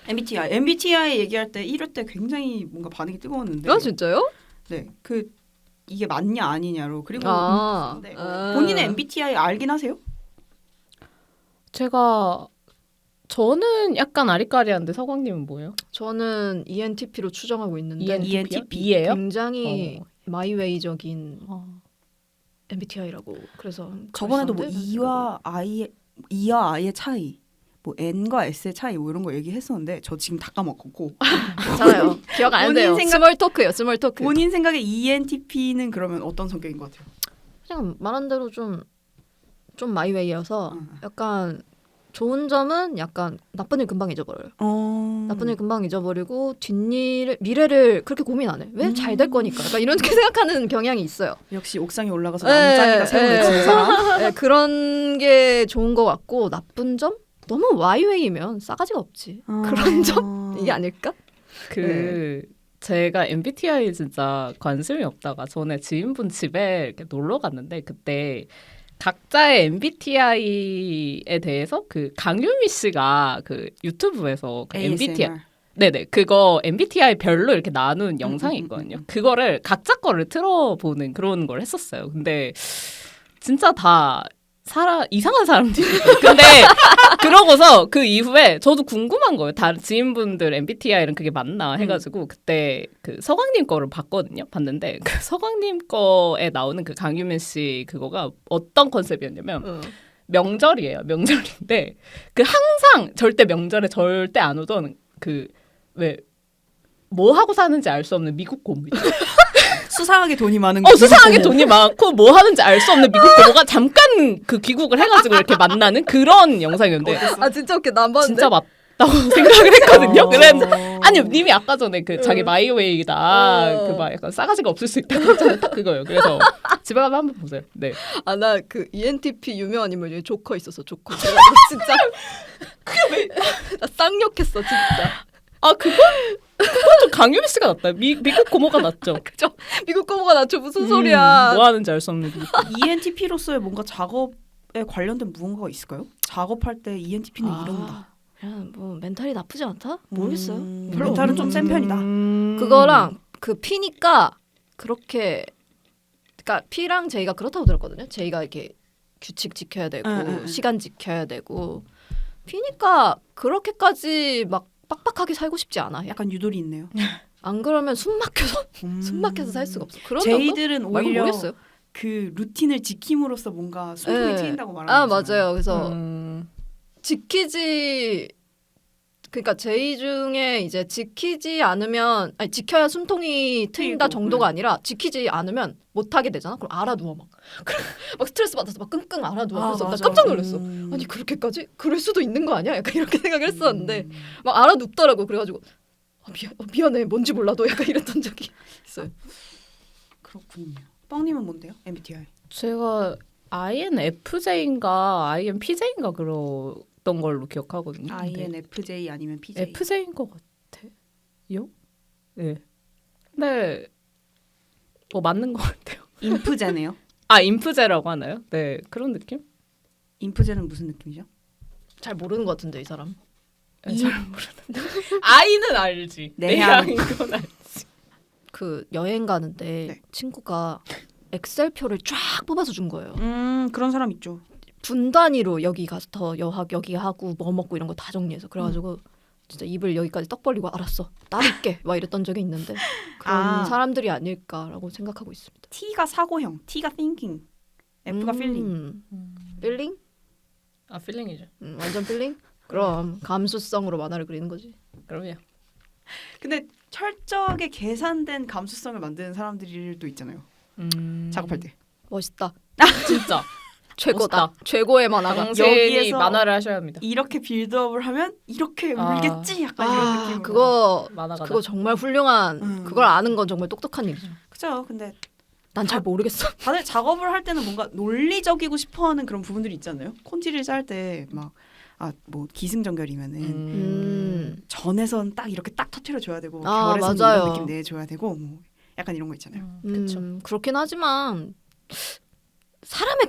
MBTI 얘기할 때 1회 때 굉장히 뭔가 반응이 뜨거웠는데. 아 진짜요? 네, 이게 맞냐 아니냐로. 그리고 네, 아. 본인의 MBTI 알긴 하세요? 저는 약간 아리까리한데 서광님은 뭐예요? 저는 ENTP로 추정하고 있는데 ENTP? E예요? 굉장히 마이웨이적인 MBTI라고. 그래서 저번에도 뭐 그랬었는데 E와 I의 차이, 뭐 N과 S의 차이 뭐 이런 거 얘기했었는데 저 지금 다 까먹었고. 괜찮아요. 기억 안 본인 돼요. 생각- 스몰 토크예요. 스몰 토크. 본인 생각에 ENTP는 그러면 어떤 성격인 것 같아요? 그냥 말한 대로 좀 마이웨이여서 음. 약간 좋은 점은 약간 나쁜 일 금방 잊어버려요. 나쁜 일 금방 잊어버리고 미래를 그렇게 고민 안 해. 왜 잘 될 거니까. 약간 이렇게 생각하는 경향이 있어요. 역시 옥상에 올라가서 남자기가 새우 내치는 사람. 네, 그런 게 좋은 것 같고 나쁜 점? 너무 와이웨이면 싸가지가 없지. 그런 점? 이게 아닐까? 제가 MBTI 진짜 관심이 없다가 전에 지인분 집에 이렇게 놀러 갔는데 그때 각자의 MBTI에 대해서 그 강유미 씨가 그 유튜브에서 그 MBTI 네네 그거 MBTI 별로 이렇게 나눈 영상이 있거든요. 그거를 각자 거를 틀어보는 그런 걸 했었어요. 근데 진짜 다 이상한 사람들이에요. 근데 그러고서 그 이후에 저도 궁금한 거예요. 다른 지인분들 MBTI는 그게 맞나 해가지고 그때 그 서광님 거를 봤거든요. 봤는데 그 서광님 거에 나오는 그 강유민 씨 그거가 어떤 컨셉이었냐면 명절이에요. 명절인데 그 항상 절대 명절에 절대 안 오던 그 왜 뭐 하고 사는지 알 수 없는 미국 고모 있죠. 수상하게 돈이 많은 수상하게 돈이 많고 뭐 하는지 알 수 없는 미국 고모가 잠깐 그 귀국을 해가지고 이렇게 만나는 그런 영상이었는데 아 진짜 웃겨. 난 봤는데. 진짜 맞다고 생각을 했거든요. 그래서 아니 님이 아까 전에 그 자기 마이웨이다 그 막 약간 싸가지가 없을 수 있다고 했잖아요. 딱 그거예요. 그래서 집에 가서 한번 보세요. 네. 아 나 그 ENTP 유명한 인물 중에 조커 있었어. 조커. 제가 진짜 나 쌍욕했어 진짜. 아 그건 좀 강유미 씨가 낫다. 미국 고모가 낫죠. 그죠? 미국 고모가 나저 무슨 소리야? 뭐 하는지 알 수 없는 미국. ENTP로서의 뭔가 작업에 관련된 무언가가 있을까요? 작업할 때 ENTP는 이런다. 그냥 뭐 멘탈이 나쁘지 않다? 모르겠어요. 별로 멘탈은 좀 센 편이다. 그거랑 그 P니까 그렇게 그러니까 P랑 J가 그렇다고 들었거든요. J가 이렇게 규칙 지켜야 되고 시간 지켜야 되고 P니까 그렇게까지 막 빡빡하게 살고 싶지 않아. 약간 유돌이 있네요. 안 그러면 숨 막혀서 살 수가 없어. 그런 제이들은 정도? 말고 오히려 모르겠어요. 그 루틴을 지킴으로써 뭔가 숨통이 트인다고 말하는 아 거잖아요. 맞아요. 그래서 지키지 그러니까 제이 중에 이제 지키지 않으면 아니 지켜야 숨통이 트인다 정도가 아니라 지키지 않으면 못 하게 되잖아. 그럼 알아 누워 막 스트레스 받아서 막 끙끙 알아 누워. 그래서 나 깜짝 놀랐어. 아니 그렇게까지? 그럴 수도 있는 거 아니야? 약간 이렇게 생각을 했었는데 막 알아 눕더라고. 그래가지고 미안해 뭔지 몰라도 약간 이랬던 적이 있어요. 그렇군요. 뻥님은 뭔데요? MBTI. 제가 INFJ인가 INPJ인가 그랬던 걸로 기억하거든요. INFJ 아니면 PJ? FJ인 것 같아요. 네. 근데 뭐 맞는 것 같아요. 인프제네요. 아 인프제라고 하나요? 네 그런 느낌? 인프제는 무슨 느낌이죠? 잘 모르는 것 같은데 이 사람. 네, 잘 모르는데. I는 알지. 내향. 이건 알지. 그 여행 가는데 친구가 엑셀표를 쫙 뽑아서 준 거예요. 그런 사람 있죠. 분 단위로 여기 가서 더 여기 하고 뭐 먹고 이런 거 다 정리해서 그래가지고 진짜 입을 여기까지 떡 벌리고 알았어 따를게 막 이랬던 적이 있는데 그런 사람들이 아닐까라고 생각하고 있습니다. T가 사고형, T가 thinking, F가 feeling. 필링? 아 필링이죠. 완전 필링? 그럼 감수성으로 만화를 그리는 거지. 그럼요. 근데 철저하게 계산된 감수성을 만드는 사람들도 있잖아요. 작업할 때. 멋있다. 진짜 최고다. 멋있다. 최고의 만화가. 여기에서 만화를 하셔야 합니다. 이렇게 빌드업을 하면 이렇게 울겠지? 약간 이런 느낌으로. 그거 정말 훌륭한 그걸 아는 건 정말 똑똑한 일이죠. 그죠. 근데 난 잘 모르겠어. 다들 작업을 할 때는 뭔가 논리적이고 싶어하는 그런 부분들이 있잖아요. 콘티를 짤 때 막 뭐 기승전결이면은 전에선 딱 이렇게 딱 터트려 줘야 되고 결에선 이런 느낌 내줘야 되고 뭐 약간 이런 거 있잖아요. 그렇죠. 그렇긴 하지만 사람의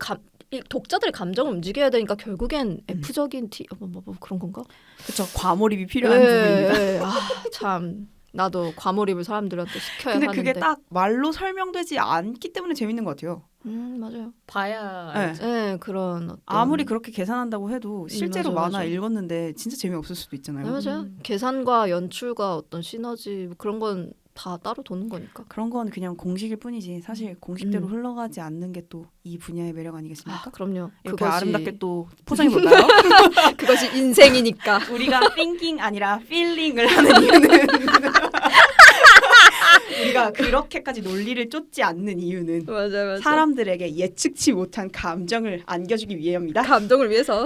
이 독자들의 감정을 움직여야 되니까 결국엔 F적인 뭐 그런 건가? 그렇죠. 과몰입이 필요한 부분입니다. 참 나도 과몰입을 사람들한테 시켜야 근데 하는데. 그게 딱 말로 설명되지 않기 때문에 재밌는 것 같아요. 맞아요. 봐야 네. 알죠. 네, 그런 어떤 아무리 그렇게 계산한다고 해도 실제로 맞아, 만화 맞아. 읽었는데 진짜 재미없을 수도 네, 있잖아요. 맞아요. 계산과 연출과 어떤 시너지 뭐 그런 건 다 따로 도는 거니까. 그런 건 그냥 공식일 뿐이지 사실 공식대로 흘러가지 않는 게 또 이 분야의 매력 아니겠습니까? 그럼요. 이렇게 그것이 아름답게 또 포장해 볼까요? 그것이 인생이니까. 우리가 thinking 아니라 feeling을 하는 이유는 우리가 그렇게까지 논리를 쫓지 않는 이유는 맞아. 사람들에게 예측치 못한 감정을 안겨주기 위함이다. 감동을 위해서.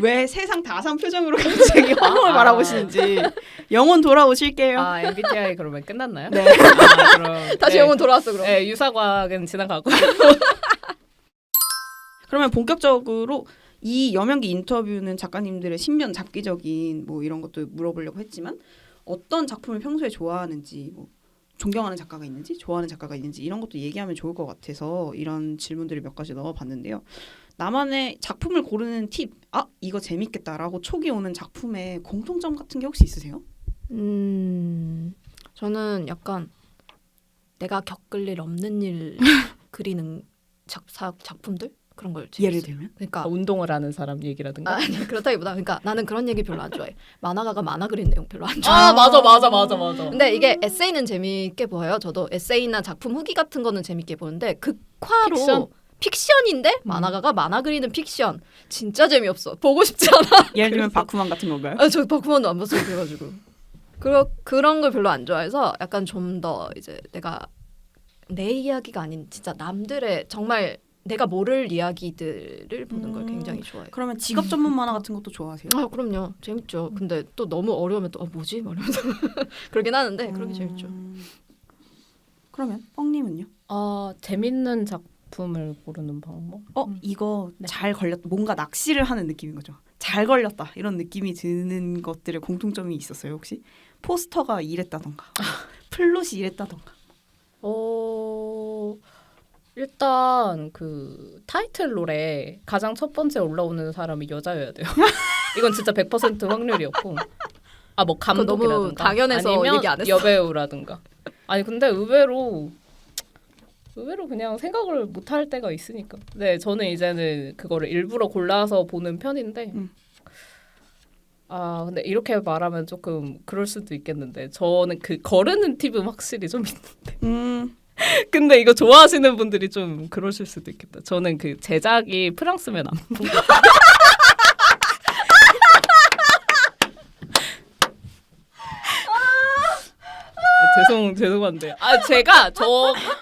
왜 세상 다산 표정으로 갑자기 허공을 바라보시는지 영혼 돌아오실게요. 아 MBTI 그러면 끝났나요? 네. 아, 그럼 다시 네. 영혼 돌아왔어 그럼. 네, 유사과학은 지나가고. 그러면 본격적으로 이 여명기 인터뷰는 작가님들의 신변 잡기적인 뭐 이런 것도 물어보려고 했지만 어떤 작품을 평소에 좋아하는지 뭐 존경하는 작가가 있는지 좋아하는 작가가 있는지 이런 것도 얘기하면 좋을 것 같아서 이런 질문들을 몇 가지 넣어봤는데요. 나만의 작품을 고르는 팁, 이거 재밌겠다라고 촉이 오는 작품의 공통점 같은 게 혹시 있으세요? 저는 약간 내가 겪을 일 없는 일 그리는 작품들 그런 걸 재밌어요. 예를 들면? 그러니까 운동을 하는 사람 얘기라든가. 아니 그렇다기보다 그러니까 나는 그런 얘기 별로 안 좋아해. 만화가가 만화 그리는 내용 별로 안 좋아해. 맞아. 근데 이게 에세이는 재미있게 보여요. 저도 에세이나 작품 후기 같은 거는 재밌게 보는데 극화로 픽션인데 만화가가 만화 그리는 픽션 진짜 재미없어. 보고 싶지 않아. 예를 들면 바쿠만 같은 건가요? 저 바쿠만도 안 봤어요. 그래가지고 그런 걸 별로 안 좋아해서 약간 좀 더 이제 내가 내 이야기가 아닌 진짜 남들의 정말 내가 모를 이야기들을 보는 걸 굉장히 좋아해요. 그러면 직업 전문 만화 같은 것도 좋아하세요? 그럼요. 재밌죠. 근데 또 너무 어려우면 또 뭐지? 막 이러면서 그러긴 하는데 그런 게 재밌죠. 그러면 뻥님은요? 재밌는 작품을 고르는 방법. 이거 네. 잘 걸렸다. 뭔가 낚시를 하는 느낌인 거죠. 잘 걸렸다. 이런 느낌이 드는 것들의 공통점이 있었어요, 혹시? 포스터가 이랬다던가. 플롯이 이랬다던가. 일단 그 타이틀롤에 가장 첫 번째 올라오는 사람이 여자여야 돼요. 이건 진짜 100% 확률이었고. 뭐 감독이라든가 너무 당연해서 아니면 얘기 안 했어. 여배우라든가. 아니 근데 의외로 그냥 생각을 못 할 때가 있으니까. 네, 저는 이제는 그거를 일부러 골라서 보는 편인데. 근데 이렇게 말하면 조금 그럴 수도 있겠는데 저는 그 거르는 팁은 확실히 좀 있는데. 근데 이거 좋아하시는 분들이 좀 그러실 수도 있겠다. 저는 그 제작이 프랑스면 안 보고. 죄송한데.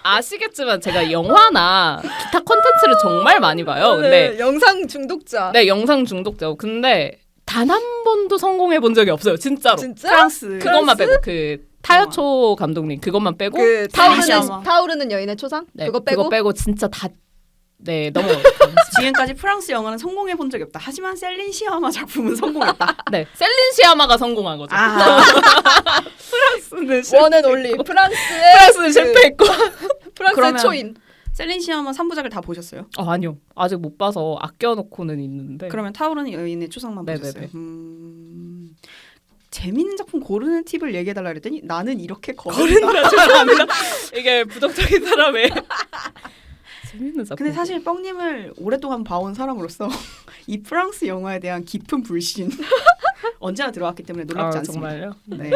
아시겠지만 제가 영화나 기타 콘텐츠를 정말 많이 봐요. 근데 영상 중독자. 네, 영상 중독자. 근데 단 한 번도 성공해 본 적이 없어요. 진짜로. 진짜? 프랑스. 그것만 빼고 그 타요초 감독님 그것만 빼고 그 타오르는 타오르는 여인의 초상? 네, 그거 빼고 진짜 다 네, 너무 지금까지 프랑스 영화는 성공해 본 적이 없다. 하지만 셀린 시아마 작품은 성공했다. 네, 셀린 시아마가 성공한 거죠. 프랑스는 원앤 올리 프랑스의 실패했고. 프랑스의 그러면 초인. 셀린 시아마 3부작을 다 보셨어요? 아니요. 아직 못 봐서 아껴놓고는 있는데. 그러면 타오르는 여인의 초상만 네네네. 보셨어요? 재밌는 작품 고르는 팁을 얘기해달라 그랬더니 나는 이렇게 거른다. 죄송합니다. 이게 부정적인 사람의 재밌는 작품. 근데 사실 뻥님을 오랫동안 봐온 사람으로서 이 프랑스 영화에 대한 깊은 불신 언제나 들어왔기 때문에 놀랍지 않습니다. 정말요? 네.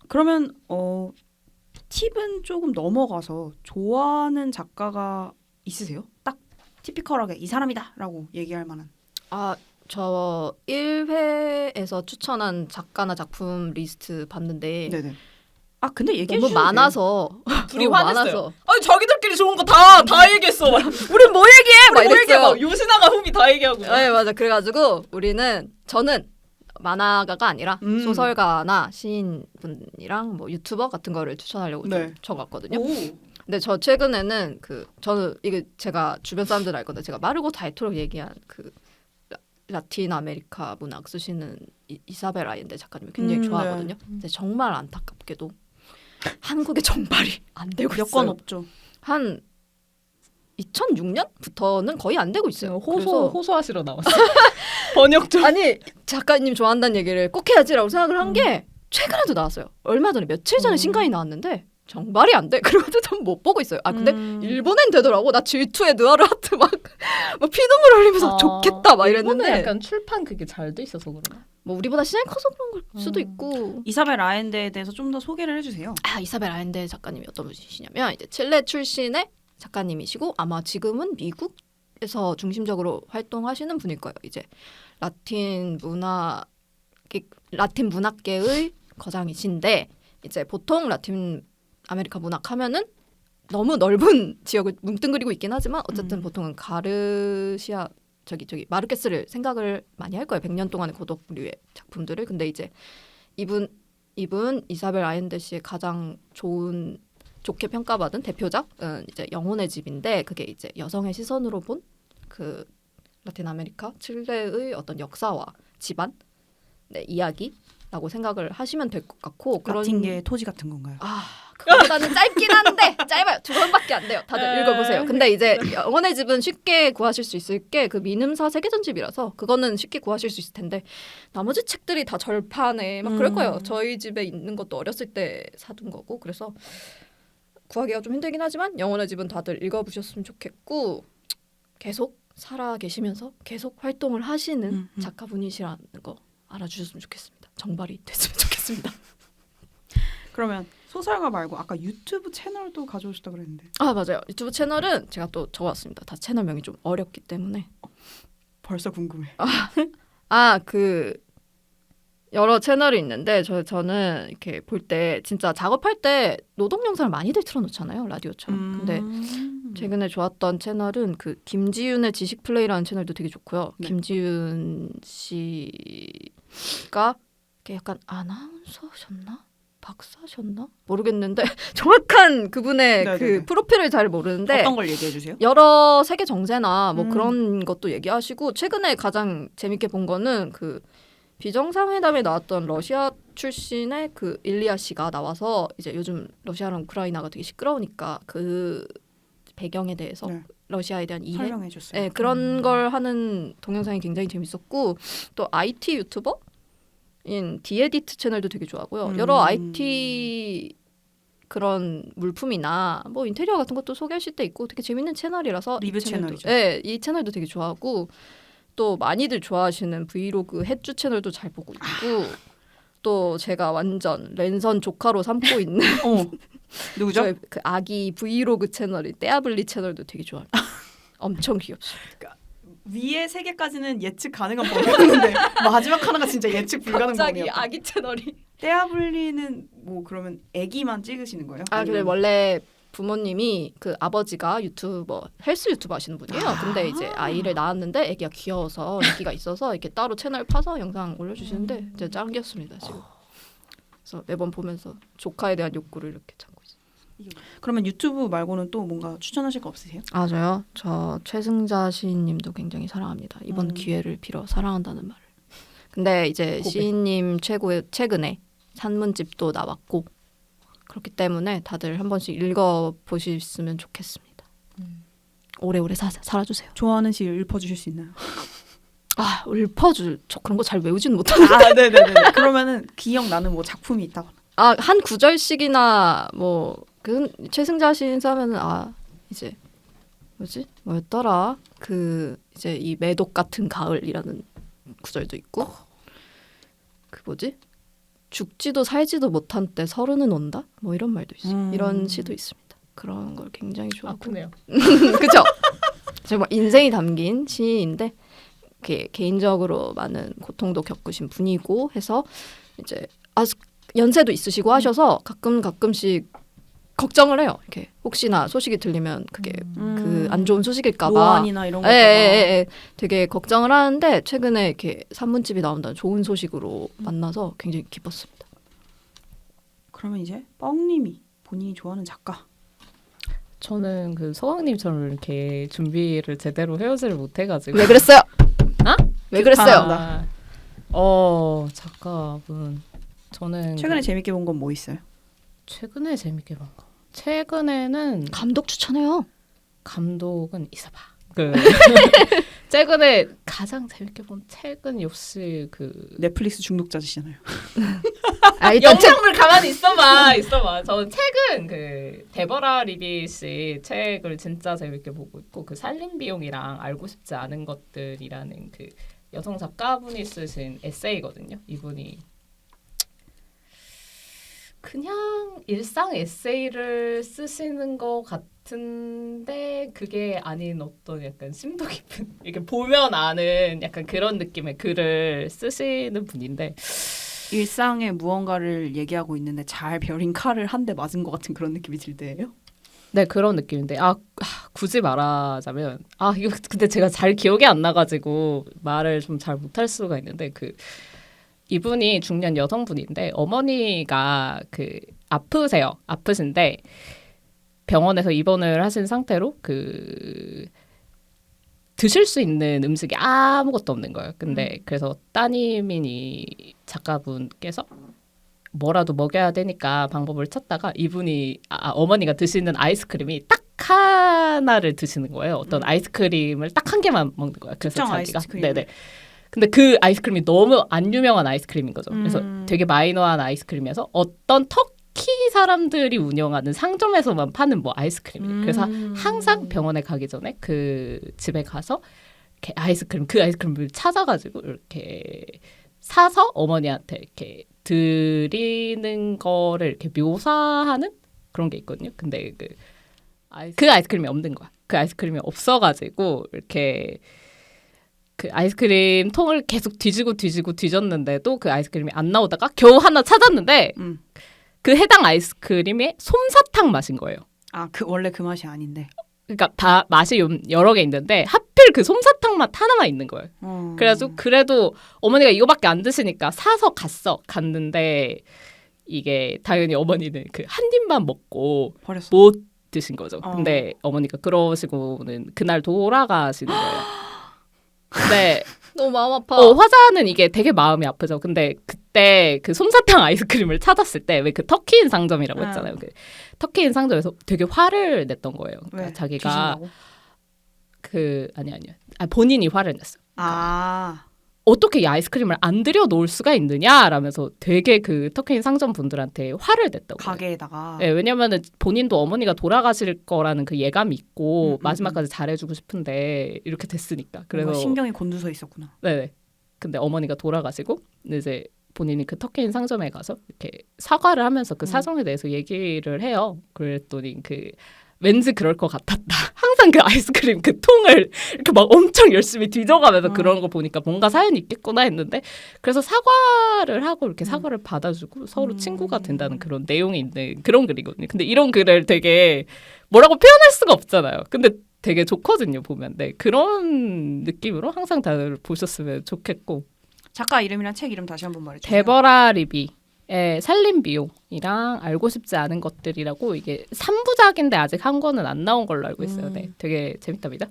그러면 팁은 조금 넘어가서 좋아하는 작가가 있으세요? 딱 티피컬하게 이 사람이다라고 얘기할 만한. 저 1회에서 추천한 작가나 작품 리스트 봤는데 네네. 근데 얘기해 너무 주셔도 많아서 둘이 너무 화냈어요. 많아서. 아니 자기들끼리 좋은 거 다 얘기했어. 우린 뭐 얘기해? 막 뭐 얘기해? 이랬어요. 막 요시나가 후미 다 얘기하고. 네 맞아. 그래가지고 저는 만화가가 아니라 소설가나 시인분이랑 뭐 유튜버 같은 거를 추천하려고 좀 적었거든요. 근데 저 최근에는 저는 이게 제가 주변 사람들 알 건데 제가 마르고 다이토록 얘기한 그 라틴 아메리카 문학 쓰시는 이사벨 아yen데 작가님을 굉장히 좋아하거든요. 근데 정말 안타깝게도 한국에 정발이 안 되고 있어요. 여건 없죠. 한 2006년부터는 거의 안 되고 있어요. 그래서 호소하시러 나왔어요. 번역 좀. 아니 작가님 좋아한다는 얘기를 꼭 해야지라고 생각을 한 게 최근에도 나왔어요. 얼마 전에 며칠 전에 신간이 나왔는데 정발이 안 돼. 그래가지고 좀 못 보고 있어요. 아 근데 일본엔 되더라고. 나 G2의 느와르 하트 막 피눈물 흘리면서 좋겠다 막 이랬는데 일본은 약간 출판 그게 잘 돼 있어서 그런가? 뭐 우리보다 시장이 커서 그런 걸 수도 있고. 이사벨 아엔데에 대해서 좀 더 소개를 해주세요. 아 이사벨 아엔데 작가님이 어떤 분이시냐면 이제 칠레 출신의 작가님이시고 아마 지금은 미국에서 중심적으로 활동하시는 분일 거예요. 이제 라틴 문학계의 거장이신데 이제 보통 라틴 아메리카 문학 하면은 너무 넓은 지역을 뭉뚱그리고 있긴 하지만 어쨌든 보통은 가르시아 저기 마르케스를 생각을 많이 할 거예요. 100년 동안의 고독류의 작품들을. 근데 이제 이분 이사벨 아엔데 씨의 가장 좋게 평가받은 대표작은 이제 영혼의 집인데 그게 이제 여성의 시선으로 본 그 라틴 아메리카 칠레의 어떤 역사와 집안 이야기라고 생각을 하시면 될 것 같고 라틴계 토지 같은 건가요? 아 그거보다는 짧긴 한데 짧아요. 2권밖에 안 돼요. 다들 읽어보세요. 근데 이제 영혼의 집은 쉽게 구하실 수 있을 게 그 미눔사 세계전집이라서 그거는 쉽게 구하실 수 있을 텐데 나머지 책들이 다 절판에 막 그럴 거예요. 저희 집에 있는 것도 어렸을 때 사둔 거고 그래서 구하기가 좀 힘들긴 하지만 영혼의 집은 다들 읽어보셨으면 좋겠고 계속 살아 계시면서 계속 활동을 하시는 작가분이시라는 거 알아주셨으면 좋겠습니다. 정발이 됐으면 좋겠습니다. 그러면 소설가 말고 아까 유튜브 채널도 가져오셨다 그랬는데. 아 맞아요. 유튜브 채널은 제가 또 적어왔습니다. 다 채널명이 좀 어렵기 때문에. 벌써 궁금해. 그 여러 채널이 있는데 저는 이렇게 볼 때 진짜 작업할 때 노동 영상을 많이들 틀어놓잖아요. 라디오처럼. 근데 최근에 좋았던 채널은 그 김지윤의 지식 플레이라는 채널도 되게 좋고요. 네. 김지윤 씨가 약간 아나운서셨나? 박사셨나? 모르겠는데 정확한 그분의 네네네. 그 프로필을 잘 모르는데 어떤 걸 얘기해 주세요? 여러 세계 정세나 뭐 그런 것도 얘기하시고 최근에 가장 재밌게 본 거는 그 비정상회담에 나왔던 러시아 출신의 그 일리아 씨가 나와서 이제 요즘 러시아랑 우크라이나가 되게 시끄러우니까 그 배경에 대해서 네. 러시아에 대한 이해 설명해 줬어요. 네, 그런 걸 하는 동영상이 굉장히 재밌었고 또 IT 유튜버인 디에디트 채널도 되게 좋아하고요. 여러 IT 그런 물품이나 뭐 인테리어 같은 것도 소개하실 때 있고 되게 재밌는 채널이라서 리뷰 채널이죠. 네, 이 채널도 되게 좋아하고 또 많이들 좋아하시는 브이로그 햇주 채널도 잘 보고 있고 또 제가 완전 랜선 조카로 삼고 있는 누구죠? 저의 그 아기 브이로그 채널이 떼아블리 채널도 되게 좋아합니다. 엄청 귀엽습니다. 위에 세 개까지는 예측 가능한 범위였는데 마지막 하나가 진짜 예측 불가능 갑자기 범위였다. 아기 채널이 떼아블리는 뭐 그러면 애기만 찍으시는 거예요? 아 근데 원래 부모님이 그 아버지가 유튜버 헬스 유튜버 하시는 분이에요. 근데 이제 아이를 낳았는데 애기가 귀여워서 인기가 있어서 이렇게 따로 채널 파서 영상 올려주시는데 이제 짱겼습니다 지금. 그래서 매번 보면서 조카에 대한 욕구를 이렇게 참고 있어요. 그러면 유튜브 말고는 또 뭔가 추천하실 거 없으세요? 아 저요? 저 최승자 시인님도 굉장히 사랑합니다. 이번 기회를 빌어 사랑한다는 말을. 근데 이제 고백. 시인님 최근에 산문집도 나왔고 그렇기 때문에 다들 한 번씩 읽어보셨으면 좋겠습니다. 오래오래 살아주세요. 좋아하는 시 읊어주실 수 있나요? 아 저 그런 거 잘 외우지는 못하는데 아 네네네. 그러면은 기억나는 뭐 작품이 있다거나. 한 구절씩이나 뭐 그 최승자 시인 하면은 이제 뭐였더라 그 이제 이 매독 같은 가을이라는 구절도 있고 그 죽지도 살지도 못한 때 서른은 온다 뭐 이런 말도 있어요. 이런 시도 있습니다. 그런 걸 굉장히 좋아하고 아프네요. 그죠? 정말 인생이 담긴 시인인데 개인적으로 많은 고통도 겪으신 분이고 해서 이제 연세도 있으시고 하셔서 가끔씩 걱정을 해요. 이렇게 혹시나 소식이 들리면 그게 그 안 좋은 소식일까봐 노안이나 이런 거. 되게 걱정을 하는데 최근에 이렇게 산문집이 나온다는 좋은 소식으로 만나서 굉장히 기뻤습니다. 그러면 이제 뻥님이 본인이 좋아하는 작가. 저는 그 서왕님처럼 이렇게 준비를 제대로 해오지를 못해가지고. 왜 그랬어요? 왜 그랬어요? 아, 작가분. 저는 최근에 재밌게 본 건 뭐 있어요? 최근에 재밌게 본 거. 최근에는 감독 추천해요. 감독은 있어봐. 그 최근에 가장 재밌게 본 책은 역시 그 넷플릭스 중독자시잖아요. 아, 일단 영상물 가만히 있어봐. 저는 책은 그 데버라 리비 씨 책을 진짜 재밌게 보고 있고 그 살림 비용이랑 알고 싶지 않은 것들이라는 그 여성 작가분이 쓰신 에세이거든요. 이분이 그냥 일상 에세이를 쓰시는 것 같은데 그게 아닌 어떤 약간 심도 깊은 이렇게 보면 아는 약간 그런 느낌의 글을 쓰시는 분인데 일상의 무언가를 얘기하고 있는데 잘 벼린 칼을 한 대 맞은 것 같은 그런 느낌이 들 때예요. 네 그런 느낌인데 굳이 말하자면 이거 근데 제가 잘 기억이 안 나가지고 말을 좀 잘 못할 수가 있는데 그 이분이 중년 여성분인데 어머니가 그 아프신데 병원에서 입원을 하신 상태로 그 드실 수 있는 음식이 아무것도 없는 거예요. 근데 그래서 따님인 이 작가분께서 뭐라도 먹여야 되니까 방법을 찾다가 이분이 어머니가 드시는 아이스크림이 딱 하나를 드시는 거예요. 어떤 아이스크림을 딱 한 개만 먹는 거예요. 그래서 특정 자기가 아이스크림. 네네. 근데 그 아이스크림이 너무 안 유명한 아이스크림인 거죠. 그래서 되게 마이너한 아이스크림이어서 어떤 터키 사람들이 운영하는 상점에서만 파는 뭐 아이스크림이에요. 그래서 항상 병원에 가기 전에 그 집에 가서 이렇게 그 아이스크림을 찾아가지고 이렇게 사서 어머니한테 이렇게 드리는 거를 이렇게 묘사하는 그런 게 있거든요. 근데 그 아이스크림이 없는 거야. 그 아이스크림이 없어가지고 이렇게 그 아이스크림 통을 계속 뒤졌는데도 그 아이스크림이 안 나오다가 겨우 하나 찾았는데 그 해당 아이스크림이 솜사탕 맛인 거예요. 그 원래 그 맛이 아닌데. 그러니까 다 맛이 여러 개 있는데 하필 그 솜사탕 맛 하나만 있는 거예요. 그래가지고 그래도 어머니가 이거밖에 안 드시니까 사서 갔는데 이게 당연히 어머니는 그 한 입만 먹고 버렸어. 못 드신 거죠. 근데 어머니가 그러시고는 그날 돌아가시는 거예요. 근데 너무 마음 아파. 화자는 이게 되게 마음이 아프죠. 근데 그때 그 솜사탕 아이스크림을 찾았을 때 왜 그 터키인 상점이라고 했잖아요. 그 터키인 상점에서 되게 화를 냈던 거예요. 그러니까 왜? 자기가 뒤진다고? 아니요. 본인이 화를 냈어요. 어떻게 이 아이스크림을 안 들여 놓을 수가 있느냐라면서 되게 그 터키인 상점 분들한테 화를 냈다고. 가게에다가. 네, 왜냐면은 본인도 어머니가 돌아가실 거라는 그 예감이 있고 마지막까지 잘해주고 싶은데 이렇게 됐으니까. 그래서 신경이 곤두서 있었구나. 네. 근데 어머니가 돌아가시고 이제 본인이 그 터키인 상점에 가서 이렇게 사과를 하면서 그 사정에 대해서 얘기를 해요. 그랬더니 왠지 그럴 것 같았다. 항상 그 아이스크림 그 통을 이렇게 막 엄청 열심히 뒤져가면서 그런 거 보니까 뭔가 사연이 있겠구나 했는데 그래서 사과를 하고 이렇게 사과를 받아주고 서로 친구가 된다는 그런 내용이 있는 그런 글이거든요. 근데 이런 글을 되게 뭐라고 표현할 수가 없잖아요. 근데 되게 좋거든요 보면. 네, 그런 느낌으로 항상 다들 보셨으면 좋겠고. 작가 이름이랑 책 이름 다시 한번 말해주세요. 데버라 리비의 살림 비용이랑 알고 싶지 않은 것들이라고 이게 3부작인데 아직 한 권은 안 나온 걸로 알고 있어요. 네, 되게 재밌답니다.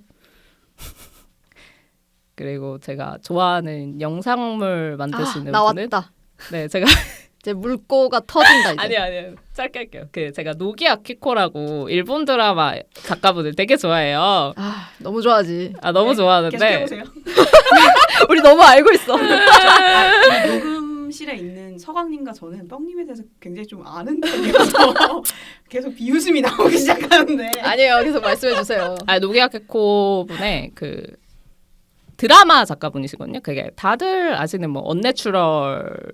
그리고 제가 좋아하는 영상물 만드시는 분은 나왔다. 네, 제가 이제 물고가 터진다 이제. 아니요. 짧게 할게요. 제가 노기야 키코라고 일본 드라마 작가분을 되게 좋아해요. 너무 좋아하지. 너무 좋아하는데 계속해보세요. 우리 너무 알고 있어. 이 녹음실에 있는 서강님과 저는 뻥님에 대해서 굉장히 좀 아는 편이어서 계속 비웃음이 나오기 시작하는데. 아니에요. 계속 말씀해 주세요. 노기야 키코 분의 그 드라마 작가분이시거든요. 그게 다들 아시는 뭐 언내추럴을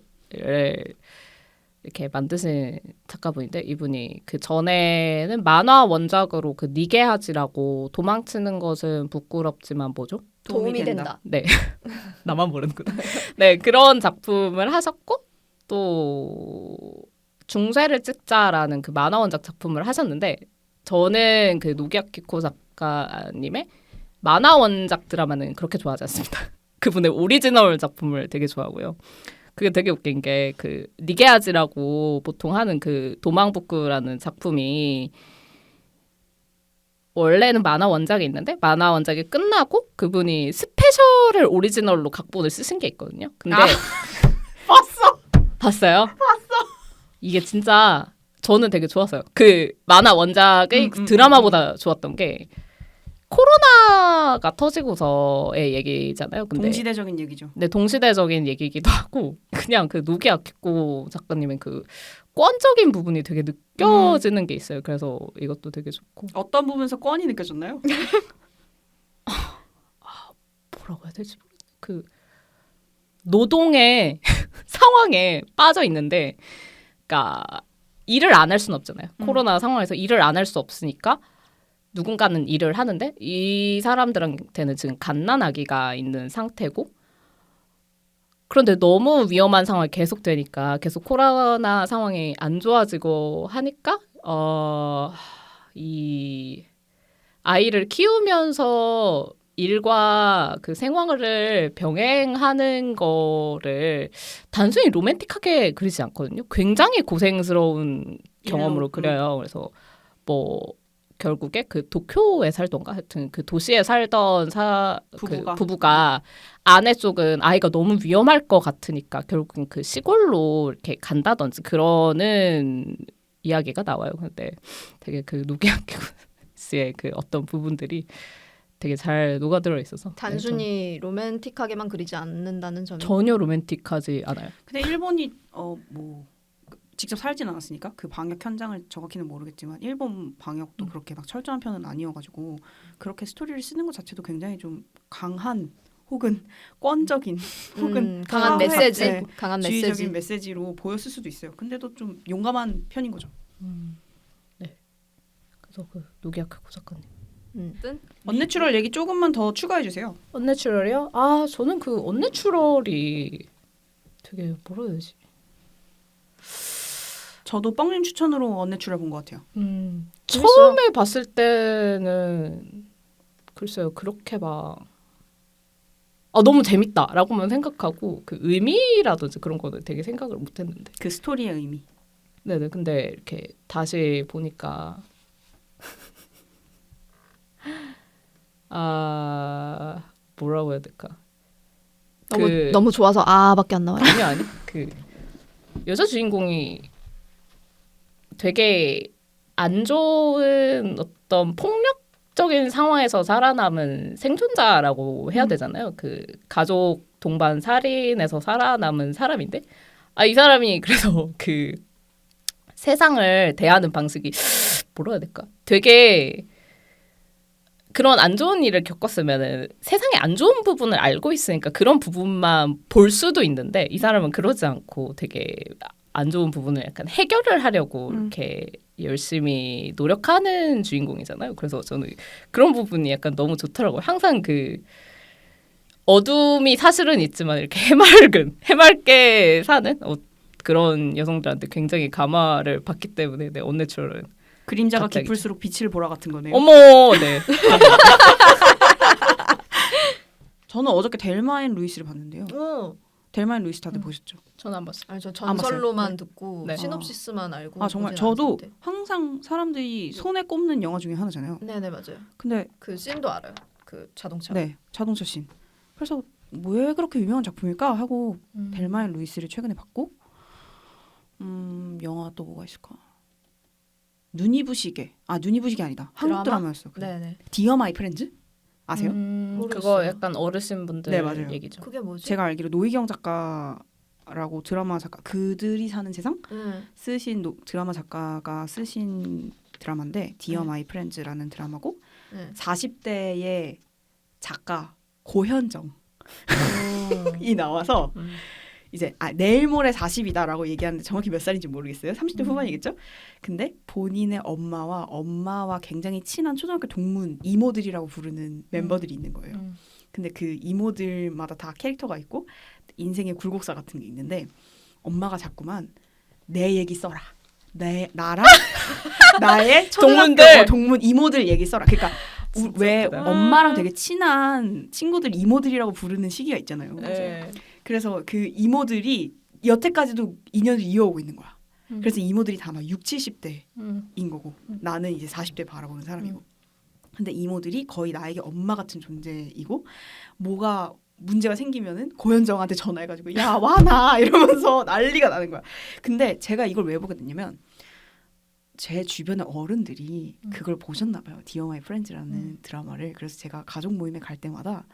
이렇게 만드신 작가분인데 이분이 그 전에는 만화 원작으로 그 니게하지라고 도망치는 것은 부끄럽지만 뭐죠? 도움이 된다. 네. 나만 모르는구나. 네, 그런 작품을 하셨고 또 중세를 찍자라는 그 만화 원작 작품을 하셨는데 저는 그 노기야 키코 작가님의 만화 원작 드라마는 그렇게 좋아하지 않습니다. 그분의 오리지널 작품을 되게 좋아하고요. 그게 되게 웃긴 게 그 니게아지라고 보통 하는 그 도망북구라는 작품이 원래는 만화 원작이 있는데 만화 원작이 끝나고 그분이 스페셜을 오리지널로 각본을 쓰신 게 있거든요. 근데 봤어요? 봤어. 이게 진짜 저는 되게 좋았어요. 그 만화 원작의 드라마보다 좋았던 게 코로나가 터지고서의 얘기잖아요. 근데 동시대적인 얘기죠. 네, 동시대적인 얘기이기도 하고 그냥 그 노기아 키코 작가님의 그 권적인 부분이 되게 느껴지는 게 있어요. 그래서 이것도 되게 좋고 어떤 부분에서 권이 느껴졌나요? 뭐라고 해야 되지? 그 노동의 상황에 빠져 있는데, 그러니까 일을 안 할 수는 없잖아요. 코로나 상황에서 일을 안 할 수 없으니까 누군가는 일을 하는데 이 사람들한테는 지금 갓난아기가 있는 상태고, 그런데 너무 위험한 상황이 계속되니까 계속 코로나 상황이 안 좋아지고 하니까 이 아이를 키우면서 일과 그 생활을 병행하는 거를 단순히 로맨틱하게 그리지 않거든요. 굉장히 고생스러운 경험으로 그려요. 그래서 뭐 결국에 그 도쿄에 살던가 하여튼 그 도시에 살던 부부가 아내 쪽은 아이가 너무 위험할 것 같으니까 결국엔 그 시골로 이렇게 간다든지 그러는 이야기가 나와요. 근데 되게 그 노기아키 씨의 그 어떤 부분들이 되게 잘 녹아들어 있어서 단순히 로맨틱하게만 그리지 않는다는 점이 전혀 로맨틱하지 않아요. 근데 일본이 뭐 직접 살진 않았으니까 그 방역 현장을 정확히는 모르겠지만 일본 방역도 그렇게 막 철저한 편은 아니어가지고 그렇게 스토리를 쓰는 것 자체도 굉장히 좀 강한 혹은 권적인 혹은 강한 사회, 메시지, 네, 강한 주의적인 메시지. 메시지로 보였을 수도 있어요. 근데도 좀 용감한 편인 거죠. 네. 그래서 그 노기아키 작가님. 언내추럴 얘기 조금만 더 추가해 주세요. 언내추럴이요? 아 저는 그 언내추럴이 되게 뭐라 해야 되지? 저도 뻥님 추천으로 언내추럴 본 것 같아요. 처음에 봤을 때는 글쎄요 그렇게 막 너무 재밌다라고만 생각하고 그 의미라든지 그런 거는 되게 생각을 못했는데 그 스토리의 의미. 네네 근데 이렇게 다시 보니까 뭐라고 해야 될까? 너무 좋아서 아밖에 안 나와요. 아니 그 여자 주인공이 되게 안 좋은 어떤 폭력적인 상황에서 살아남은 생존자라고 해야 되잖아요. 그 가족 동반 살인에서 살아남은 사람인데 이 사람이 그래서 그 세상을 대하는 방식이 뭐라 해야 될까? 되게 그런 안 좋은 일을 겪었으면은 세상에 안 좋은 부분을 알고 있으니까 그런 부분만 볼 수도 있는데 이 사람은 그러지 않고 되게 안 좋은 부분을 약간 해결을 하려고 이렇게 열심히 노력하는 주인공이잖아요. 그래서 저는 그런 부분이 약간 너무 좋더라고요. 항상 그 어둠이 사실은 있지만 이렇게 해맑게 사는 그런 여성들한테 굉장히 감화를 받기 때문에 네, 언내추럴은 그림자가 갑자기. 깊을수록 빛을 보라 같은 거네요. 어머, 네. 저는 어저께 델마 앤 루이스를 봤는데요. 델마 앤 루이스 다들 보셨죠? 저는 안 봤어요. 아니 저 안 봤어요? 전설로만 듣고 네. 시놉시스만 알고. 정말 보진 저도 않았는데. 항상 사람들이 손에 꼽는 영화 중에 하나잖아요. 네네 맞아요. 근데 그 씬도 알아요. 그 자동차. 네 자동차 씬. 그래서 왜 그렇게 유명한 작품일까 하고 델마 앤 루이스를 최근에 봤고 영화 또 뭐가 있을까? 눈이 부시게. 눈이 부시게 아니다. 한국 드라마였어. 네네. 디어 마이 프렌즈 아세요? 그거 모르겠어요. 약간 어르신분들 네, 맞아요. 얘기죠. 그게 뭐지? 제가 알기로 노희경 작가라고 드라마 작가 그들이 사는 세상 쓰신 드라마 작가가 쓰신 드라마인데 디어 마이 프렌즈라는 드라마고 40대의 작가 고현정이 나와서 이제 내일 모레 40이다라고 얘기하는데 정확히 몇 살인지 모르겠어요. 30대 후반이겠죠? 근데 본인의 엄마와 굉장히 친한 초등학교 동문 이모들이라고 부르는 멤버들이 있는 거예요. 근데 그 이모들마다 다 캐릭터가 있고 인생의 굴곡사 같은 게 있는데 엄마가 자꾸만 내 얘기 써라. 나랑 나의 초등학교 동문 이모들 얘기 써라. 그러니까 왜 엄마랑 되게 친한 친구들 이모들이라고 부르는 시기가 있잖아요. 네. 그래서 그 이모들이 여태까지도 인연을 이어오고 있는 거야. 그래서 이모들이 다 막 60, 70대인 거고 나는 이제 40대 바라보는 사람이고. 근데 이모들이 거의 나에게 엄마 같은 존재이고 뭐가 문제가 생기면은 고현정한테 전화해가지고 야 와 나 이러면서 난리가 나는 거야. 근데 제가 이걸 왜 보게 됐냐면 제 주변의 어른들이 그걸 보셨나 봐요. 디어 마이 프렌즈라는 드라마를. 그래서 제가 가족 모임에 갈 때마다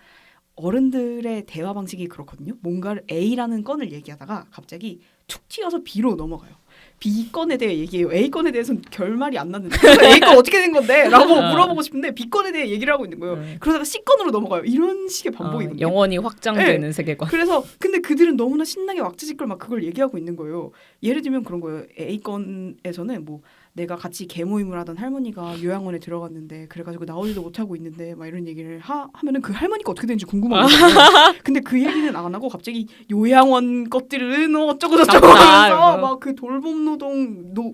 어른들의 대화 방식이 그렇거든요. 뭔가를 A라는 건을 얘기하다가 갑자기 툭 튀어서 B로 넘어가요. B 건에 대해 얘기해요. A 건에 대해서는 결말이 안 났는데 A 건 어떻게 된 건데? 라고 물어보고 싶은데 B 건에 대해 얘기를 하고 있는 거예요. 그러다가 C 건으로 넘어가요. 이런 식의 반복이거든요. 영원히 확장되는 네. 세계관. 그래서 근데 그들은 너무나 신나게 왁자지껄 막 그걸 얘기하고 있는 거예요. 예를 들면 그런 거예요. A 건에서는 뭐 내가 같이 개모임을 하던 할머니가 요양원에 들어갔는데 그래가지고 나오지도 못하고 있는데 막 이런 얘기를 하면은 그 할머니가 어떻게 되는지 궁금한 거예요. 근데 그 얘기는 안 하고 갑자기 요양원 것들은 어쩌고 저쩌고 하면서 막 그 돌봄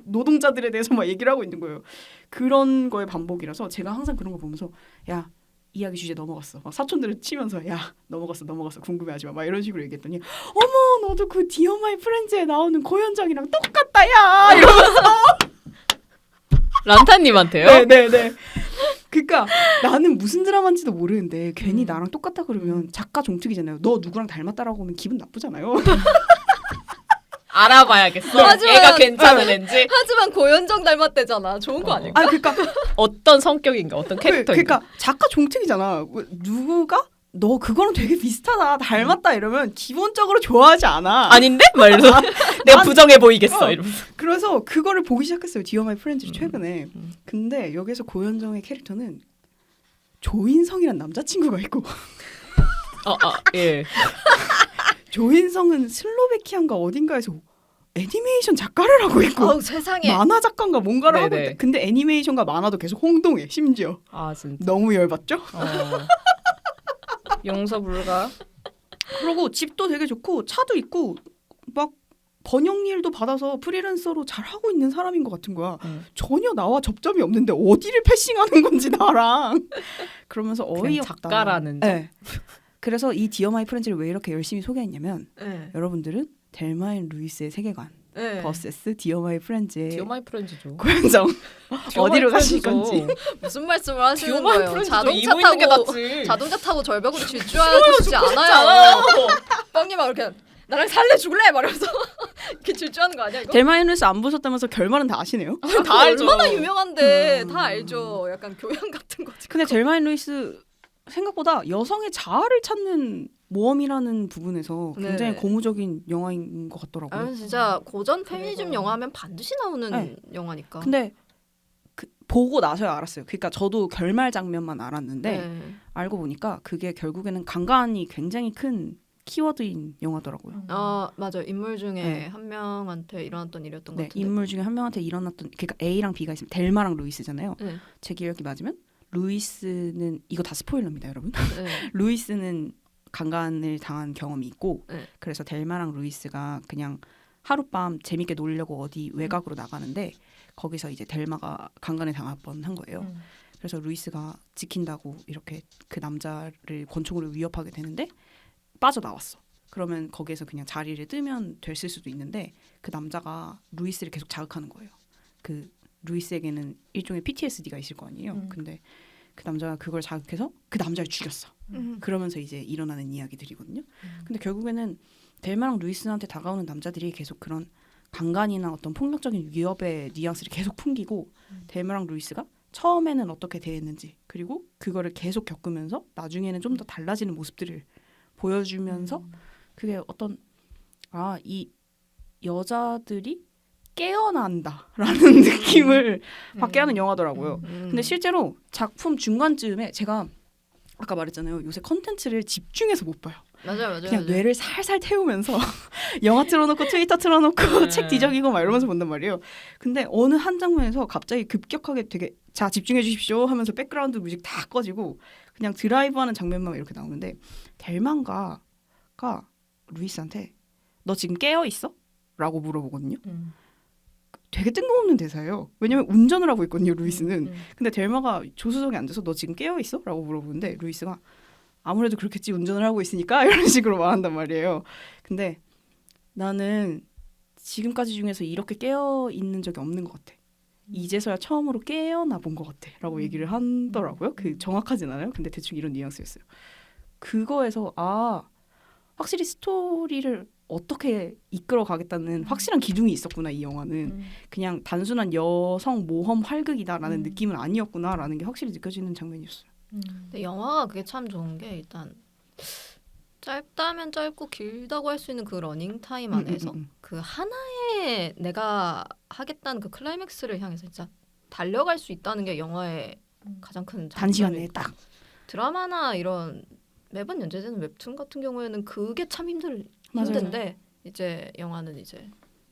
노동자들에 대해서 막 얘기를 하고 있는 거예요. 그런 거의 반복이라서 제가 항상 그런 거 보면서 야 이야기 주제 넘어갔어. 막 사촌들을 치면서 야 넘어갔어 궁금해하지 마. 막 이런 식으로 얘기했더니 어머 너도 그 디어 마이 프렌즈에 나오는 고현정이랑 똑같다 야 이러면서 란타님한테요? 네네네. 그러니까 나는 무슨 드라마인지도 모르는데 괜히 나랑 똑같다 그러면 작가 종특이잖아요. 너 누구랑 닮았다라고 하면 기분 나쁘잖아요. 알아봐야겠어. 하지만- 얘가 괜찮은 앤지. 하지만 고현정 닮았대잖아. 좋은 거 아닐까? 아 그러니까 어떤 성격인가, 어떤 캐릭터인가. 그러니까 작가 종특이잖아. 누가 너 그거랑 되게 비슷하다 닮았다 이러면 기본적으로 좋아하지 않아. 아닌데? 막 이러면서 내가 난- 부정해 보이겠어. 이러면서. 그래서 그거를 보기 시작했어요. 디어 마이 프렌즈를 최근에. 근데 여기서 고현정의 캐릭터는 조인성이란 남자친구가 있고 예. 조인성은 슬로베키아인가 어딘가에서 애니메이션 작가를 하고 있고 어우 세상에. 만화 작가인가 뭔가를 하고 네네. 있대. 근데 애니메이션과 만화도 계속 홍동해. 심지어. 아 진짜. 너무 열받죠? 용서 불가. 그리고 집도 되게 좋고 차도 있고 막 번역 일도 받아서 프리랜서로 잘 하고 있는 사람인 것 같은 거야. 전혀 나와 접점이 없는데 어디를 패싱하는 건지 나랑. 그러면서 그냥 어이없다. 작가라는. 네. 그래서 이 디어 마이 프렌즈를 왜 이렇게 열심히 소개했냐면 네. 여러분들은 델마 앤 루이스의 세계관 네. vs 디어 마이 프렌즈의 디어 마이 프렌즈죠. 고현정 어디로 가실 건지. 무슨 말씀을 하시는 디어 마이 거예요? 프렌즈죠. 자동차 이모 있는 게 타고 낫지. 자동차 타고 절벽으로 질주하지 않아요. 뻥님 막 이렇게 나랑 살래 죽을래 말하면서 이렇게 질주하는 거 아니야 이거? 델마 앤 루이스 안 보셨다면서 결말은 다 아시네요? 다 알죠. 얼마나 유명한데 다 알죠. 약간 교양 같은 거지. 근데 델마 앤 루이스 생각보다 여성의 자아를 찾는 모험이라는 부분에서 굉장히 네. 고무적인 영화인 것 같더라고요. 아 진짜 고전 페미니즘 영화 하면 반드시 나오는 네. 영화니까. 근데 보고 나서야 알았어요. 그러니까 저도 결말 장면만 알았는데 네. 알고 보니까 그게 결국에는 강간이 굉장히 큰 키워드인 영화더라고요. 아 맞아. 인물 중에 네. 한 명한테 일어났던 일이었던 것 네, 같은데. 인물 중에 한 명한테 일어났던 그러니까 A랑 B가 있으면 델마랑 루이스잖아요. 네. 제 기억이 맞으면 루이스는 이거 다 스포일러입니다, 여러분. 네. 루이스는 강간을 당한 경험이 있고 네. 그래서 델마랑 루이스가 그냥 하룻밤 재밌게 놀려고 어디 외곽으로 나가는데 거기서 이제 델마가 강간을 당할 뻔한 거예요. 그래서 루이스가 지킨다고 이렇게 그 남자를 권총으로 위협하게 되는데 빠져나왔어. 그러면 거기에서 그냥 자리를 뜨면 됐을 수도 있는데 그 남자가 루이스를 계속 자극하는 거예요. 그 루이스에게는 일종의 PTSD가 있을 거 아니에요. 근데 그 남자가 그걸 자극해서 그 남자를 죽였어. 그러면서 이제 일어나는 이야기들이거든요. 근데 결국에는 델마랑 루이스한테 다가오는 남자들이 계속 그런 강간이나 어떤 폭력적인 위협의 뉘앙스를 계속 풍기고 델마랑 루이스가 처음에는 어떻게 대했는지 그리고 그거를 계속 겪으면서 나중에는 좀 더 달라지는 모습들을 보여주면서 그게 어떤 이 여자들이 깨어난다라는 느낌을 받게 하는 영화더라고요. 근데 실제로 작품 중간쯤에 제가 아까 말했잖아요. 요새 컨텐츠를 집중해서 못 봐요. 맞아요. 그냥 뇌를 살살 태우면서 영화 틀어놓고 트위터 틀어놓고 책 뒤적이고 막 이러면서 본단 말이에요. 근데 어느 한 장면에서 갑자기 급격하게 되게 자 집중해 주십시오 하면서 백그라운드 뮤직 다 꺼지고 그냥 드라이브하는 장면만 이렇게 나오는데 델만가가 루이스한테 너 지금 깨어 있어? 라고 물어보거든요. 되게 뜬금없는 대사예요. 왜냐면 운전을 하고 있거든요, 루이스는. 근데 델마가 조수석에 앉아서 너 지금 깨어 있어? 라고 물어보는데 루이스가 아무래도 그렇겠지 운전을 하고 있으니까 이런 식으로 말한단 말이에요. 근데 나는 지금까지 중에서 이렇게 깨어 있는 적이 없는 것 같아. 이제서야 처음으로 깨어나 본 것 같아 라고 얘기를 하더라고요. 그 정확하진 않아요. 근데 대충 이런 뉘앙스였어요. 그거에서 확실히 스토리를 어떻게 이끌어가겠다는 확실한 기둥이 있었구나 이 영화는. 그냥 단순한 여성 모험 활극이다라는 느낌은 아니었구나라는 게 확실히 느껴지는 장면이었어요. 근데 영화가 그게 참 좋은 게 일단 짧다면 짧고 길다고 할 수 있는 그 러닝 타임 안에서 그 하나의 내가 하겠다는 그 클라이맥스를 향해서 진짜 달려갈 수 있다는 게 영화의 가장 큰 단시간 장점이고. 내에 딱. 드라마나 이런 매번 연재되는 웹툰 같은 경우에는 그게 참 맞아요. 힘든데 이제 영화는 이제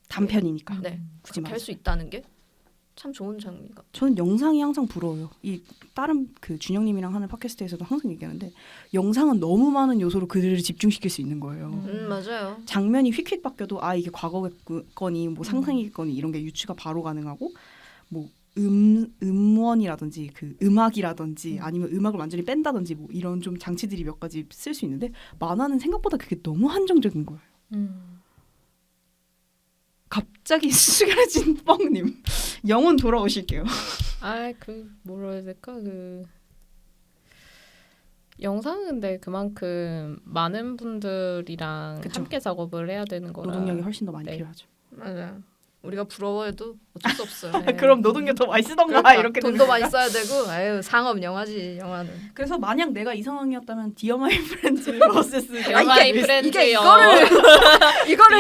단편이니까. 네 굳이 할 말해서. 수 있다는 게 참 좋은 장면 같아요. 저는 영상이 항상 부러워요. 이 다른 그 준영님이랑 하는 팟캐스트에서도 항상 얘기하는데 영상은 너무 많은 요소로 그들을 집중시킬 수 있는 거예요. 맞아요. 장면이 휙휙 바뀌어도 아 이게 과거겠거니 뭐 상상이겠거니 이런 게 유추가 바로 가능하고 뭐 음원이라든지 그 음악이라든지 아니면 음악을 완전히 뺀다든지 뭐 이런 좀 장치들이 몇 가지 쓸 수 있는데 만화는 생각보다 그게 너무 한정적인 거예요. 갑자기 수그러진 뻥님 영혼 돌아오실게요. 그 뭐라 해야 될까 영상은 근데 그만큼 많은 분들이랑 그쵸. 함께 작업을 해야 되는 거라 노동력이 훨씬 더 많이 네. 필요하죠. 맞아요. 우리가 부러워해도 어쩔 수 없어요. 네. 그럼 노동력 더 많이 쓰던가 그러니까 이렇게 돈도 되는 많이 거야. 써야 되고 아유 상업 영화지 영화는. 그래서 만약 내가 이 상황이었다면 디어 마이 프렌즈 vs 디어 마이 프렌즈 이게 이거를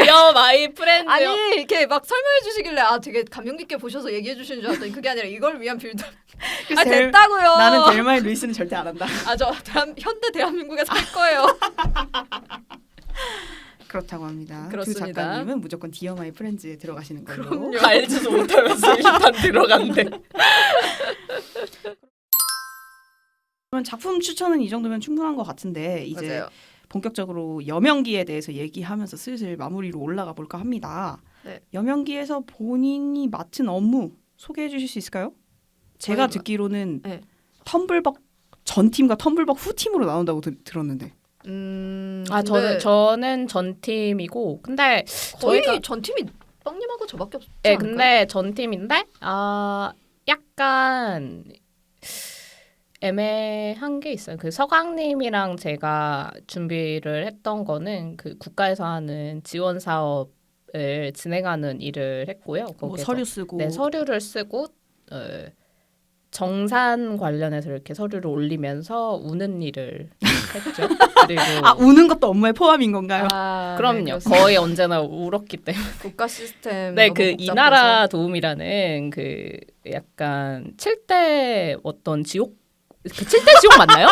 디어 마이 프렌즈 아니 이렇게 막 설명해 주시길래 아 되게 감명 깊게 보셔서 얘기해 주시는 줄 알았더니 그게 아니라 이걸 위한 빌드. 아 됐다고요. 나는 델마의 루이스는 절대 안 한다. 아저 현대 대한민국에서 할 거예요. 그렇다고 합니다. 그렇습니다. 두 작가님은 무조건 디어 마이 프렌즈에 들어가시는 걸로. 그럼요. 알지도 못하면서 일단 들어간대. 그러면 작품 추천은 이 정도면 충분한 것 같은데 이제 맞아요. 본격적으로 여명기에 대해서 얘기하면서 슬슬 마무리로 올라가 볼까 합니다. 네. 여명기에서 본인이 맡은 업무 소개해 주실 수 있을까요? 제가 저희가- 듣기로는 네. 텀블벅 전 팀과 텀블벅 후 팀으로 나온다고 들었는데. 근데 저는 전 팀이고 근데 거의 저희가- 전 팀이 뻥님하고 저밖에 없지 네, 않을까요? 근데 전 팀인데 약간 애매한 게 있어요. 그 서강님이랑 제가 준비를 했던 거는 그 국가에서 하는 지원 사업을 진행하는 일을 했고요. 뭐 거기서 서류 쓰고 네, 서류를 쓰고 정산 관련해서 이렇게 서류를 올리면서 우는 일을 했죠. 그리고 우는 것도 업무에 포함인 건가요? 그럼요. 그렇습니다. 거의 언제나 울었기 때문에. 국가 시스템 네, 너무 그 복잡해서. 이나라 도움이라는 그 약간 7대 어떤 지옥 그 7대 지옥 맞나요?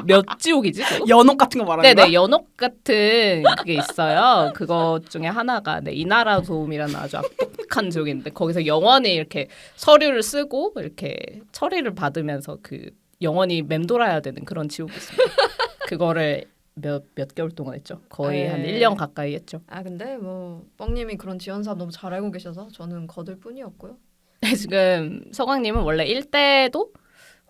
몇 지옥이지? 그거? 연옥 같은 거 말하는 거야? 네네 연옥 같은 그게 있어요. 그것 중에 하나가 네, 이나라 도움이라는 아주 악독한 지옥인데 거기서 영원히 이렇게 서류를 쓰고 이렇게 처리를 받으면서 그 영원히 맴돌아야 되는 그런 지옥이 있습니다. 그거를 몇 개월 동안 했죠. 거의 한 네. 1년 가까이 했죠. 아 근데 뭐 뻥님이 그런 지원 사업 너무 잘 알고 계셔서 저는 거들 뿐이었고요. 지금 서광님은 원래 1대도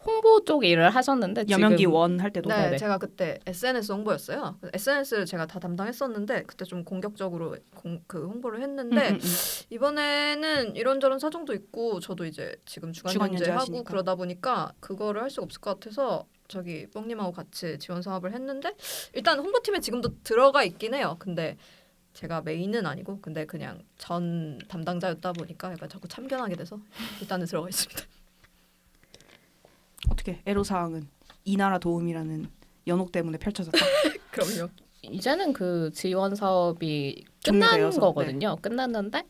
홍보 쪽 일을 하셨는데 여명기 지금 원 할 때도 네, 네네. 제가 그때 SNS 홍보였어요. SNS를 제가 다 담당했었는데 그때 좀 공격적으로 그 홍보를 했는데 이번에는 이런저런 사정도 있고 저도 이제 지금 주간 주간 연재하고 연재하시니까. 그러다 보니까 그거를 할 수가 없을 것 같아서 저기 뻥님하고 같이 지원 사업을 했는데 일단 홍보팀에 지금도 들어가 있긴 해요. 근데 제가 메인은 아니고 근데 그냥 전 담당자였다 보니까 약간 자꾸 참견하게 돼서 일단은 들어가 있습니다. 어떻게 애로사항은 이나라 도움이라는 연옥 때문에 펼쳐졌다. 그럼요. 이제는 그 지원 사업이 종료되어서, 끝난 거거든요. 끝났는데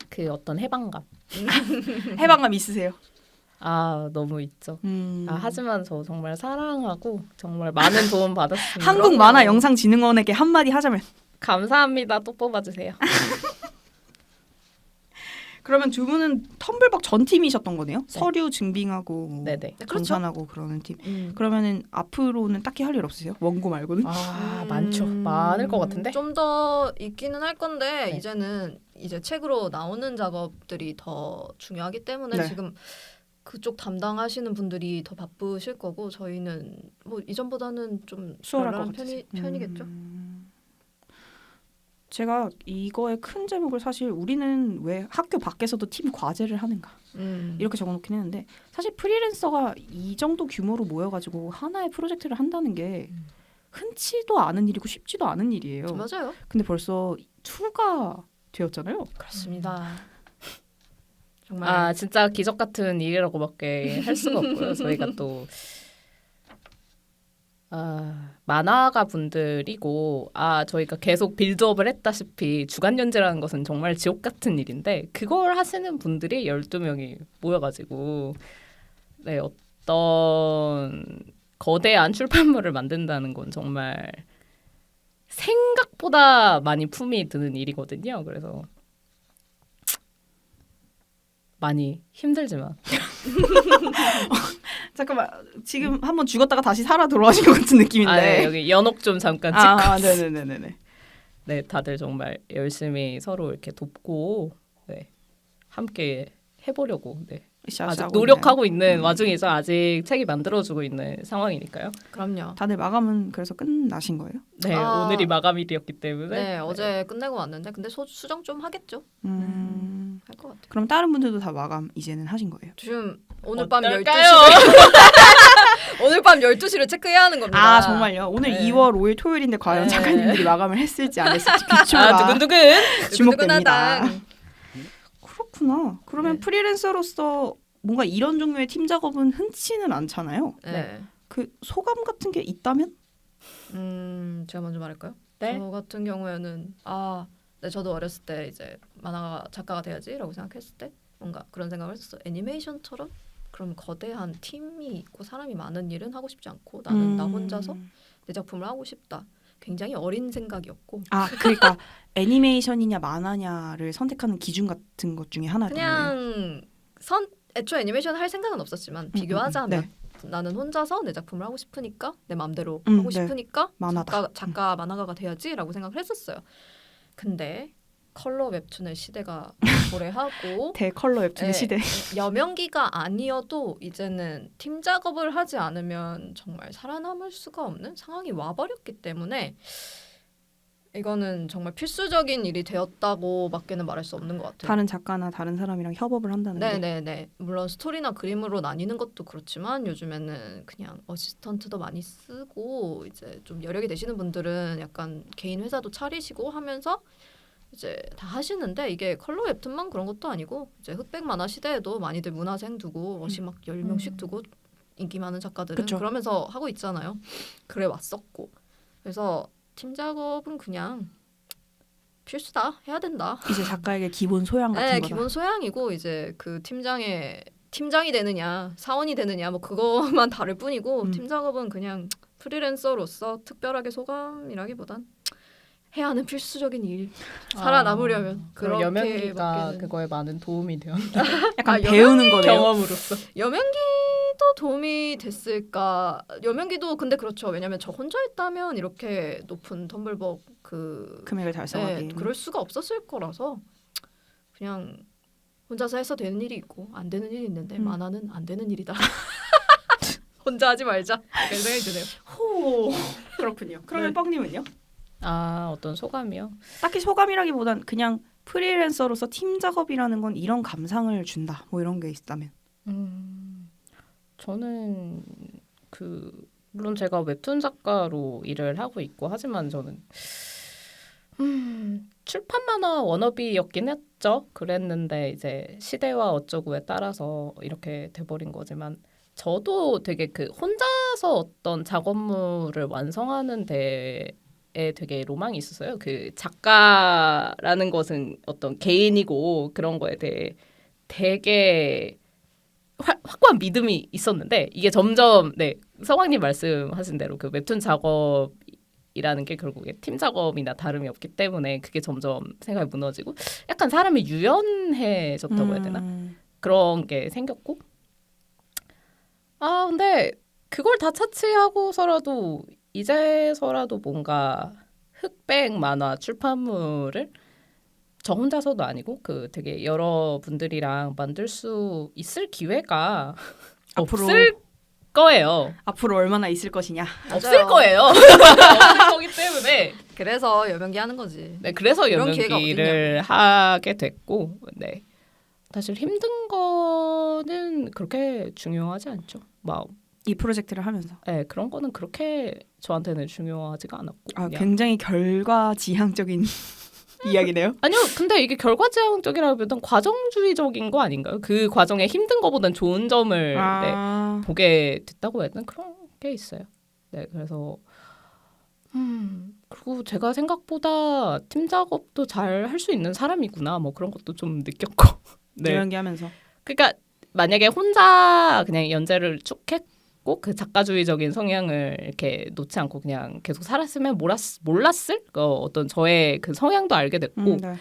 그 어떤 해방감. 해방감 있으세요? 너무 있죠. 음. 하지만 저 정말 사랑하고 정말 많은 도움 받았습니다. 한국 만화 영상진흥원에게 한마디 하자면 감사합니다. 또 뽑아주세요. 그러면 두 분은 텀블벅 전 팀이셨던 거네요? 서류 증빙하고 뭐 네네. 정산하고 그러는 팀. 음. 그러면은 앞으로는 딱히 할 일 없으세요? 원고 말고는? 많죠. 많을 것 같은데. 좀 더 있기는 할 건데 네. 이제는 이제 책으로 나오는 작업들이 더 중요하기 때문에 네. 지금 그쪽 담당하시는 분들이 더 바쁘실 거고 저희는 뭐 이전보다는 좀 수월할 것 널널한 같으세요? 편이겠죠. 제가 이거의 큰 제목을 사실 우리는 왜 학교 밖에서도 팀 과제를 하는가 이렇게 적어놓긴 했는데 사실 프리랜서가 이 정도 규모로 모여가지고 하나의 프로젝트를 한다는 게 흔치도 않은 일이고 쉽지도 않은 일이에요. 맞아요. 근데 벌써 2가 되었잖아요. 그렇습니다. 정말 아 진짜 기적 같은 일이라고밖에 할 수가 없고요. 저희가 또 만화가 분들이고 저희가 계속 빌드업을 했다시피 주간 연재라는 것은 정말 지옥 같은 일인데 그걸 하시는 분들이 12명이 모여가지고 네 어떤 거대한 출판물을 만든다는 건 정말 생각보다 많이 품이 드는 일이거든요. 그래서 많이 힘들지만 잠깐만 지금 한번 죽었다가 다시 살아 돌아오신 것 같은 느낌인데. 네, 여기 연옥 좀 잠깐 찍고 네네네네. 네, 다들 정말 열심히 서로 이렇게 돕고 네, 함께 해보려고 아직 노력하고 있는 와중에서 아직 책이 만들어지고 있는 상황이니까요. 그럼요. 다들 마감은 그래서 끝나신 거예요? 네, 오늘이 마감일이었기 때문에 네, 어제 끝내고 왔는데 근데 수정 좀 하겠죠. 할 것 같아요. 그럼 다른 분들도 다 마감 이제는 하신 거예요? 지금 오늘 밤 어떨까요? 12시 오늘 밤 12시를 체크해야 하는 겁니다. 아 정말요? 오늘 네. 2월 5일 토요일인데 과연 네. 작가님들이 마감을 했을지 안 했을지 귀추가 두근두근. 주목됩니다. 두근두근하다. 그렇구나. 그러면 네. 프리랜서로서 뭔가 이런 종류의 팀 작업은 흔치는 않잖아요. 네. 그 소감 같은 게 있다면? 제가 먼저 말할까요? 네. 저 같은 경우에는 네, 저도 어렸을 때 이제 만화 작가가 돼야지라고 생각했을 때 뭔가 그런 생각을 했었어요. 애니메이션처럼 그럼 거대한 팀이 있고 사람이 많은 일은 하고 싶지 않고 나는 나 혼자서 내 작품을 하고 싶다. 굉장히 어린 생각이었고 그러니까 애니메이션이냐 만화냐를 선택하는 기준 같은 것 중에 하나였던 거예요. 그냥 애초에 애니메이션 할 생각은 없었지만 비교하자면 나는 혼자서 내 작품을 하고 싶으니까 내 마음대로 하고 네. 싶으니까 만화다. 작가 만화가가 돼야지라고 생각을 했었어요. 근데 컬러 웹툰의 시대가 도래하고 대컬러 웹툰의 시대. 여명기가 아니어도 이제는 팀 작업을 하지 않으면 정말 살아남을 수가 없는 상황이 와버렸기 때문에 이거는 정말 필수적인 일이 되었다고밖에는 말할 수 없는 것 같아요. 다른 작가나 다른 사람이랑 협업을 한다는 게. 네네네. 물론 스토리나 그림으로 나뉘는 것도 그렇지만 요즘에는 그냥 어시스턴트도 많이 쓰고 이제 좀 여력이 되시는 분들은 약간 개인 회사도 차리시고 하면서 이제 다 하시는데 이게 컬러 웹툰만 그런 것도 아니고 이제 흑백 만화 시대에도 많이들 문화생 두고 어시 막 10명씩 두고 인기 많은 작가들은 그쵸. 그러면서 하고 있잖아요. 그래 왔었고 그래서 팀 작업은 그냥 필수다 해야 된다. 이제 작가에게 기본 소양 같은 네, 거다. 기본 소양이고 이제 그 팀장이 되느냐 사원이 되느냐 뭐 그거만 다를 뿐이고 팀 작업은 그냥 프리랜서로서 특별하게 소감이라기보단 해야 하는 필수적인 일 살아남으려면 그럼 여명기가 그렇게밖에는. 그거에 많은 도움이 되었나 약간 배우는 거네요. 경험으로서. 여명기도 도움이 됐을까? 여명기도 근데 그렇죠. 왜냐면 저 혼자 했다면 이렇게 높은 텀블벅 금액을 달성하기. 그럴 수가 없었을 거라서 그냥 혼자서 해서 되는 일이 있고 안 되는 일이 있는데 만화는 안 되는 일이다. 혼자 하지 말자. 그런 생각이 드네요. 호. 그렇군요. 그러면 뻥님은요? 어떤 소감이요? 딱히 소감이라기보단 그냥 프리랜서로서 팀 작업이라는 건 이런 감상을 준다. 뭐 이런 게 있다면. 저는 물론 제가 웹툰 작가로 일을 하고 있고 하지만 저는 출판 만화 워너비였긴 했죠. 그랬는데 이제 시대와 어쩌고에 따라서 이렇게 돼버린 거지만 저도 되게 혼자서 어떤 작업물을 완성하는 데에 되게 로망이 있었어요. 작가라는 것은 어떤 개인이고 그런 거에 대해 되게 확고한 믿음이 있었는데 이게 점점 서광님 말씀하신 대로 웹툰 작업이라는 게 결국에 팀 작업이나 다름이 없기 때문에 그게 점점 생각이 무너지고 약간 사람이 유연해졌다고 해야 되나? 그런 게 생겼고 근데 그걸 다 차치하고서라도 이제서라도 뭔가 흑백 만화 출판물을 저 혼자서도 아니고 되게 여러 분들이랑 만들 수 있을 기회가 앞으로 없을 거예요. 앞으로 얼마나 있을 것이냐. 없을 거예요. 없을 거기 때문에. 그래서 여명기 하는 거지. 네, 그래서 이런 기회가 여명기를 하게 됐고, 사실 힘든 거는 그렇게 중요하지 않죠. 이 프로젝트를 하면서 네, 그런 거는 그렇게 저한테는 중요하지가 않았고. 그냥. 굉장히 결과지향적인 이야기네요. 아니요, 근데 이게 결과지향적이라기보다는 과정주의적인 거 아닌가요? 그 과정에 힘든 거보단 좋은 점을 네, 보게 됐다고 해야 되나? 그런 게 있어요. 네, 그래서 그리고 제가 생각보다 팀 작업도 잘 할 수 있는 사람이구나. 뭐 그런 것도 좀 느꼈고. 네. 연기하면서. 그러니까 만약에 혼자 그냥 연재를 쭉 했고 그 작가주의적인 성향을 이렇게 놓지 않고 그냥 계속 살았으면 몰랐을 어떤 저의 그 성향도 알게 됐고 네.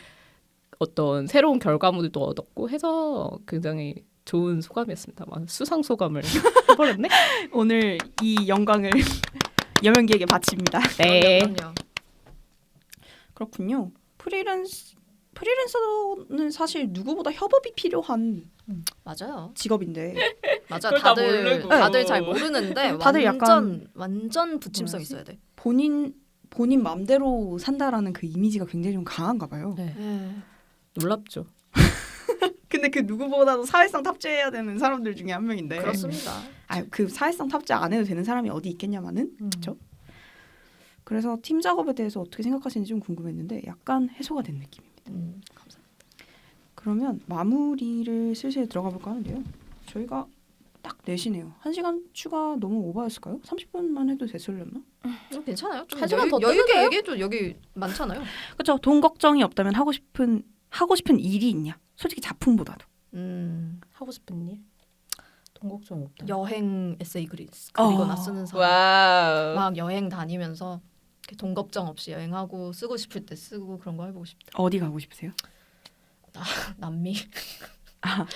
어떤 새로운 결과물도 얻었고 해서 굉장히 좋은 소감이었습니다. 막 수상 소감을 해버렸네. 오늘 이 영광을 여명기에게 바칩니다. 네. 그럼요. 그렇군요. 프리랜서는 사실 누구보다 협업이 필요한 맞아요. 직업인데 맞아. 그걸 다 다들 모르고. 다들 잘 모르는데 다들 완전 부침성 뭐라지? 있어야 돼. 본인 맘대로 산다라는 그 이미지가 굉장히 좀 강한가 봐요. 네. 에. 놀랍죠. 근데 그 누구보다도 사회성 탑재해야 되는 사람들 중에 한 명인데. 그렇습니다. 그 사회성 탑재 안 해도 되는 사람이 어디 있겠냐마는 그렇죠. 그래서 팀 작업에 대해서 어떻게 생각하시는지 좀 궁금했는데 약간 해소가 된 느낌입니다. 감사합니다. 그러면 마무리를 슬슬 들어가 볼까 하는데요. 저희가 딱 4시네요. 1시간 추가 너무 오버였을까요? 30분만 해도 됐으려나? 괜찮아요. 좀 한 시간 더 여유게 뜨는데요? 얘기해도 여기 많잖아요. 그렇죠. 돈 걱정이 없다면 하고 싶은 일이 있냐? 솔직히 작품보다도. 하고 싶은 일? 돈 걱정 없다. 여행 에세이 그리거나 쓰는 사람. 와우. 막 여행 다니면서 이렇게 돈 걱정 없이 여행하고 쓰고 싶을 때 쓰고 그런 거 해보고 싶다. 어디 가고 싶으세요? 남미.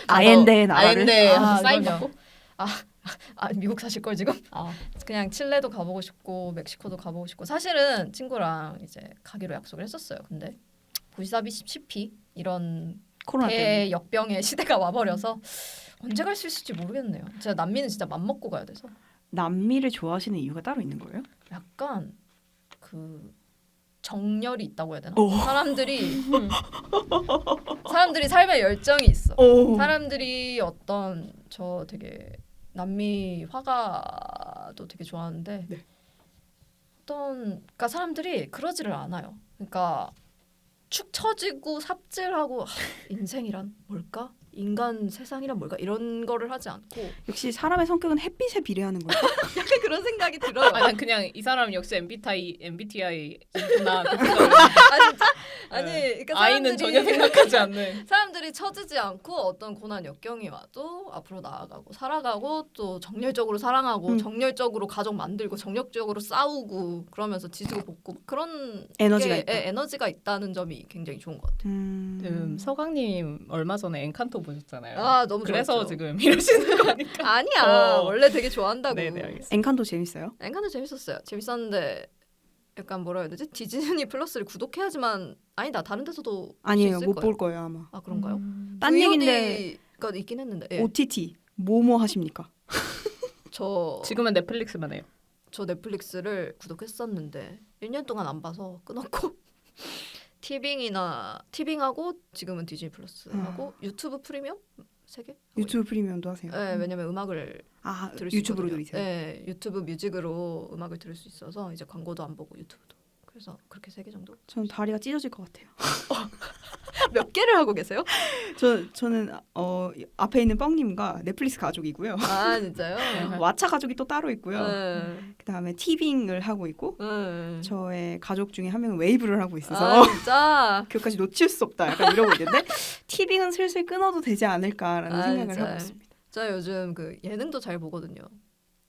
아엔데 나라를. 사인 그럼요. 받고? 미국 사실 걸 지금? 그냥 칠레도 가보고 싶고 멕시코도 가보고 싶고 사실은 친구랑 이제 가기로 약속을 했었어요. 근데 보시다시피 이런 코로나 때문에. 대역병의 시대가 와버려서 언제 갈 수 있을지 모르겠네요. 제가 남미는 진짜 맘먹고 가야 돼서 남미를 좋아하시는 이유가 따로 있는 거예요? 약간 그 정열이 있다고 해야 되나? 오. 사람들이 삶에 열정이 있어. 오. 사람들이 어떤 저 되게 남미 화가도 되게 좋아하는데 네. 그러니까 사람들이 그러지를 않아요. 그러니까 축 처지고 삽질하고 인생이란 뭘까? 인간 세상이란 뭘까? 이런 거를 하지 않고 역시 사람의 성격은 햇빛에 비례하는 거예요. 약간 그런 생각이 들어요. 난 그냥 이 사람 역시 MBTI구나. 진짜? 아니, 그러니까 아이는 전혀 생각하지 않는. 사람들이 처지지 않고 어떤 고난 역경이 와도 앞으로 나아가고 살아가고 또 정열적으로 사랑하고 정열적으로 가족 만들고 정열적으로 싸우고 그러면서 지지고 볶고 그런 에너지가 게, 있다. 에너지가 있다는 점이 굉장히 좋은 것 같아요. 서강님 얼마 전에 엔칸토 보셨잖아요. 너무 그래서 좋았죠. 지금 이러시는 거 아닐까? 아니야. 원래 되게 좋아한다고. 네네 알겠습니다. 엔칸도 재밌어요? 엔칸도 재밌었어요. 재밌었는데 약간 뭐라 해야 되지? 디즈니 플러스를 구독해야지만 아니다. 다른 데서도 볼수 아니에요. 있을 못 거예요. 볼 거예요 아마. 그런가요? 딴 얘긴데 VOD가 있긴 했는데 예. OTT 뭐뭐 하십니까? 지금은 넷플릭스만 해요. 저 넷플릭스를 구독했었는데 1년 동안 안 봐서 끊었고 티빙하고 지금은 디즈니 플러스하고 유튜브 프리미엄 3개? 유튜브 프리미엄도 하세요? 네, 왜냐면 음악을 들을 수 유튜브로 있거든요. 들으세요? 네, 유튜브 뮤직으로 음악을 들을 수 있어서 이제 광고도 안 보고 유튜브도. 그래서 그렇게 3개 정도. 저는 다리가 찢어질 것 같아요. 몇 개를 하고 계세요? 저는 앞에 있는 뻥님과 넷플릭스 가족이고요. 아 진짜요? 왓챠 가족이 또 따로 있고요. 네. 그다음에 티빙을 하고 있고 네. 저의 가족 중에 한 명은 웨이브를 하고 있어서 진짜. 그것까지 놓칠 수 없다. 약간 이러고 있는데 티빙은 슬슬 끊어도 되지 않을까라는 생각을 진짜. 하고 있습니다. 저 요즘 그 예능도 잘 보거든요.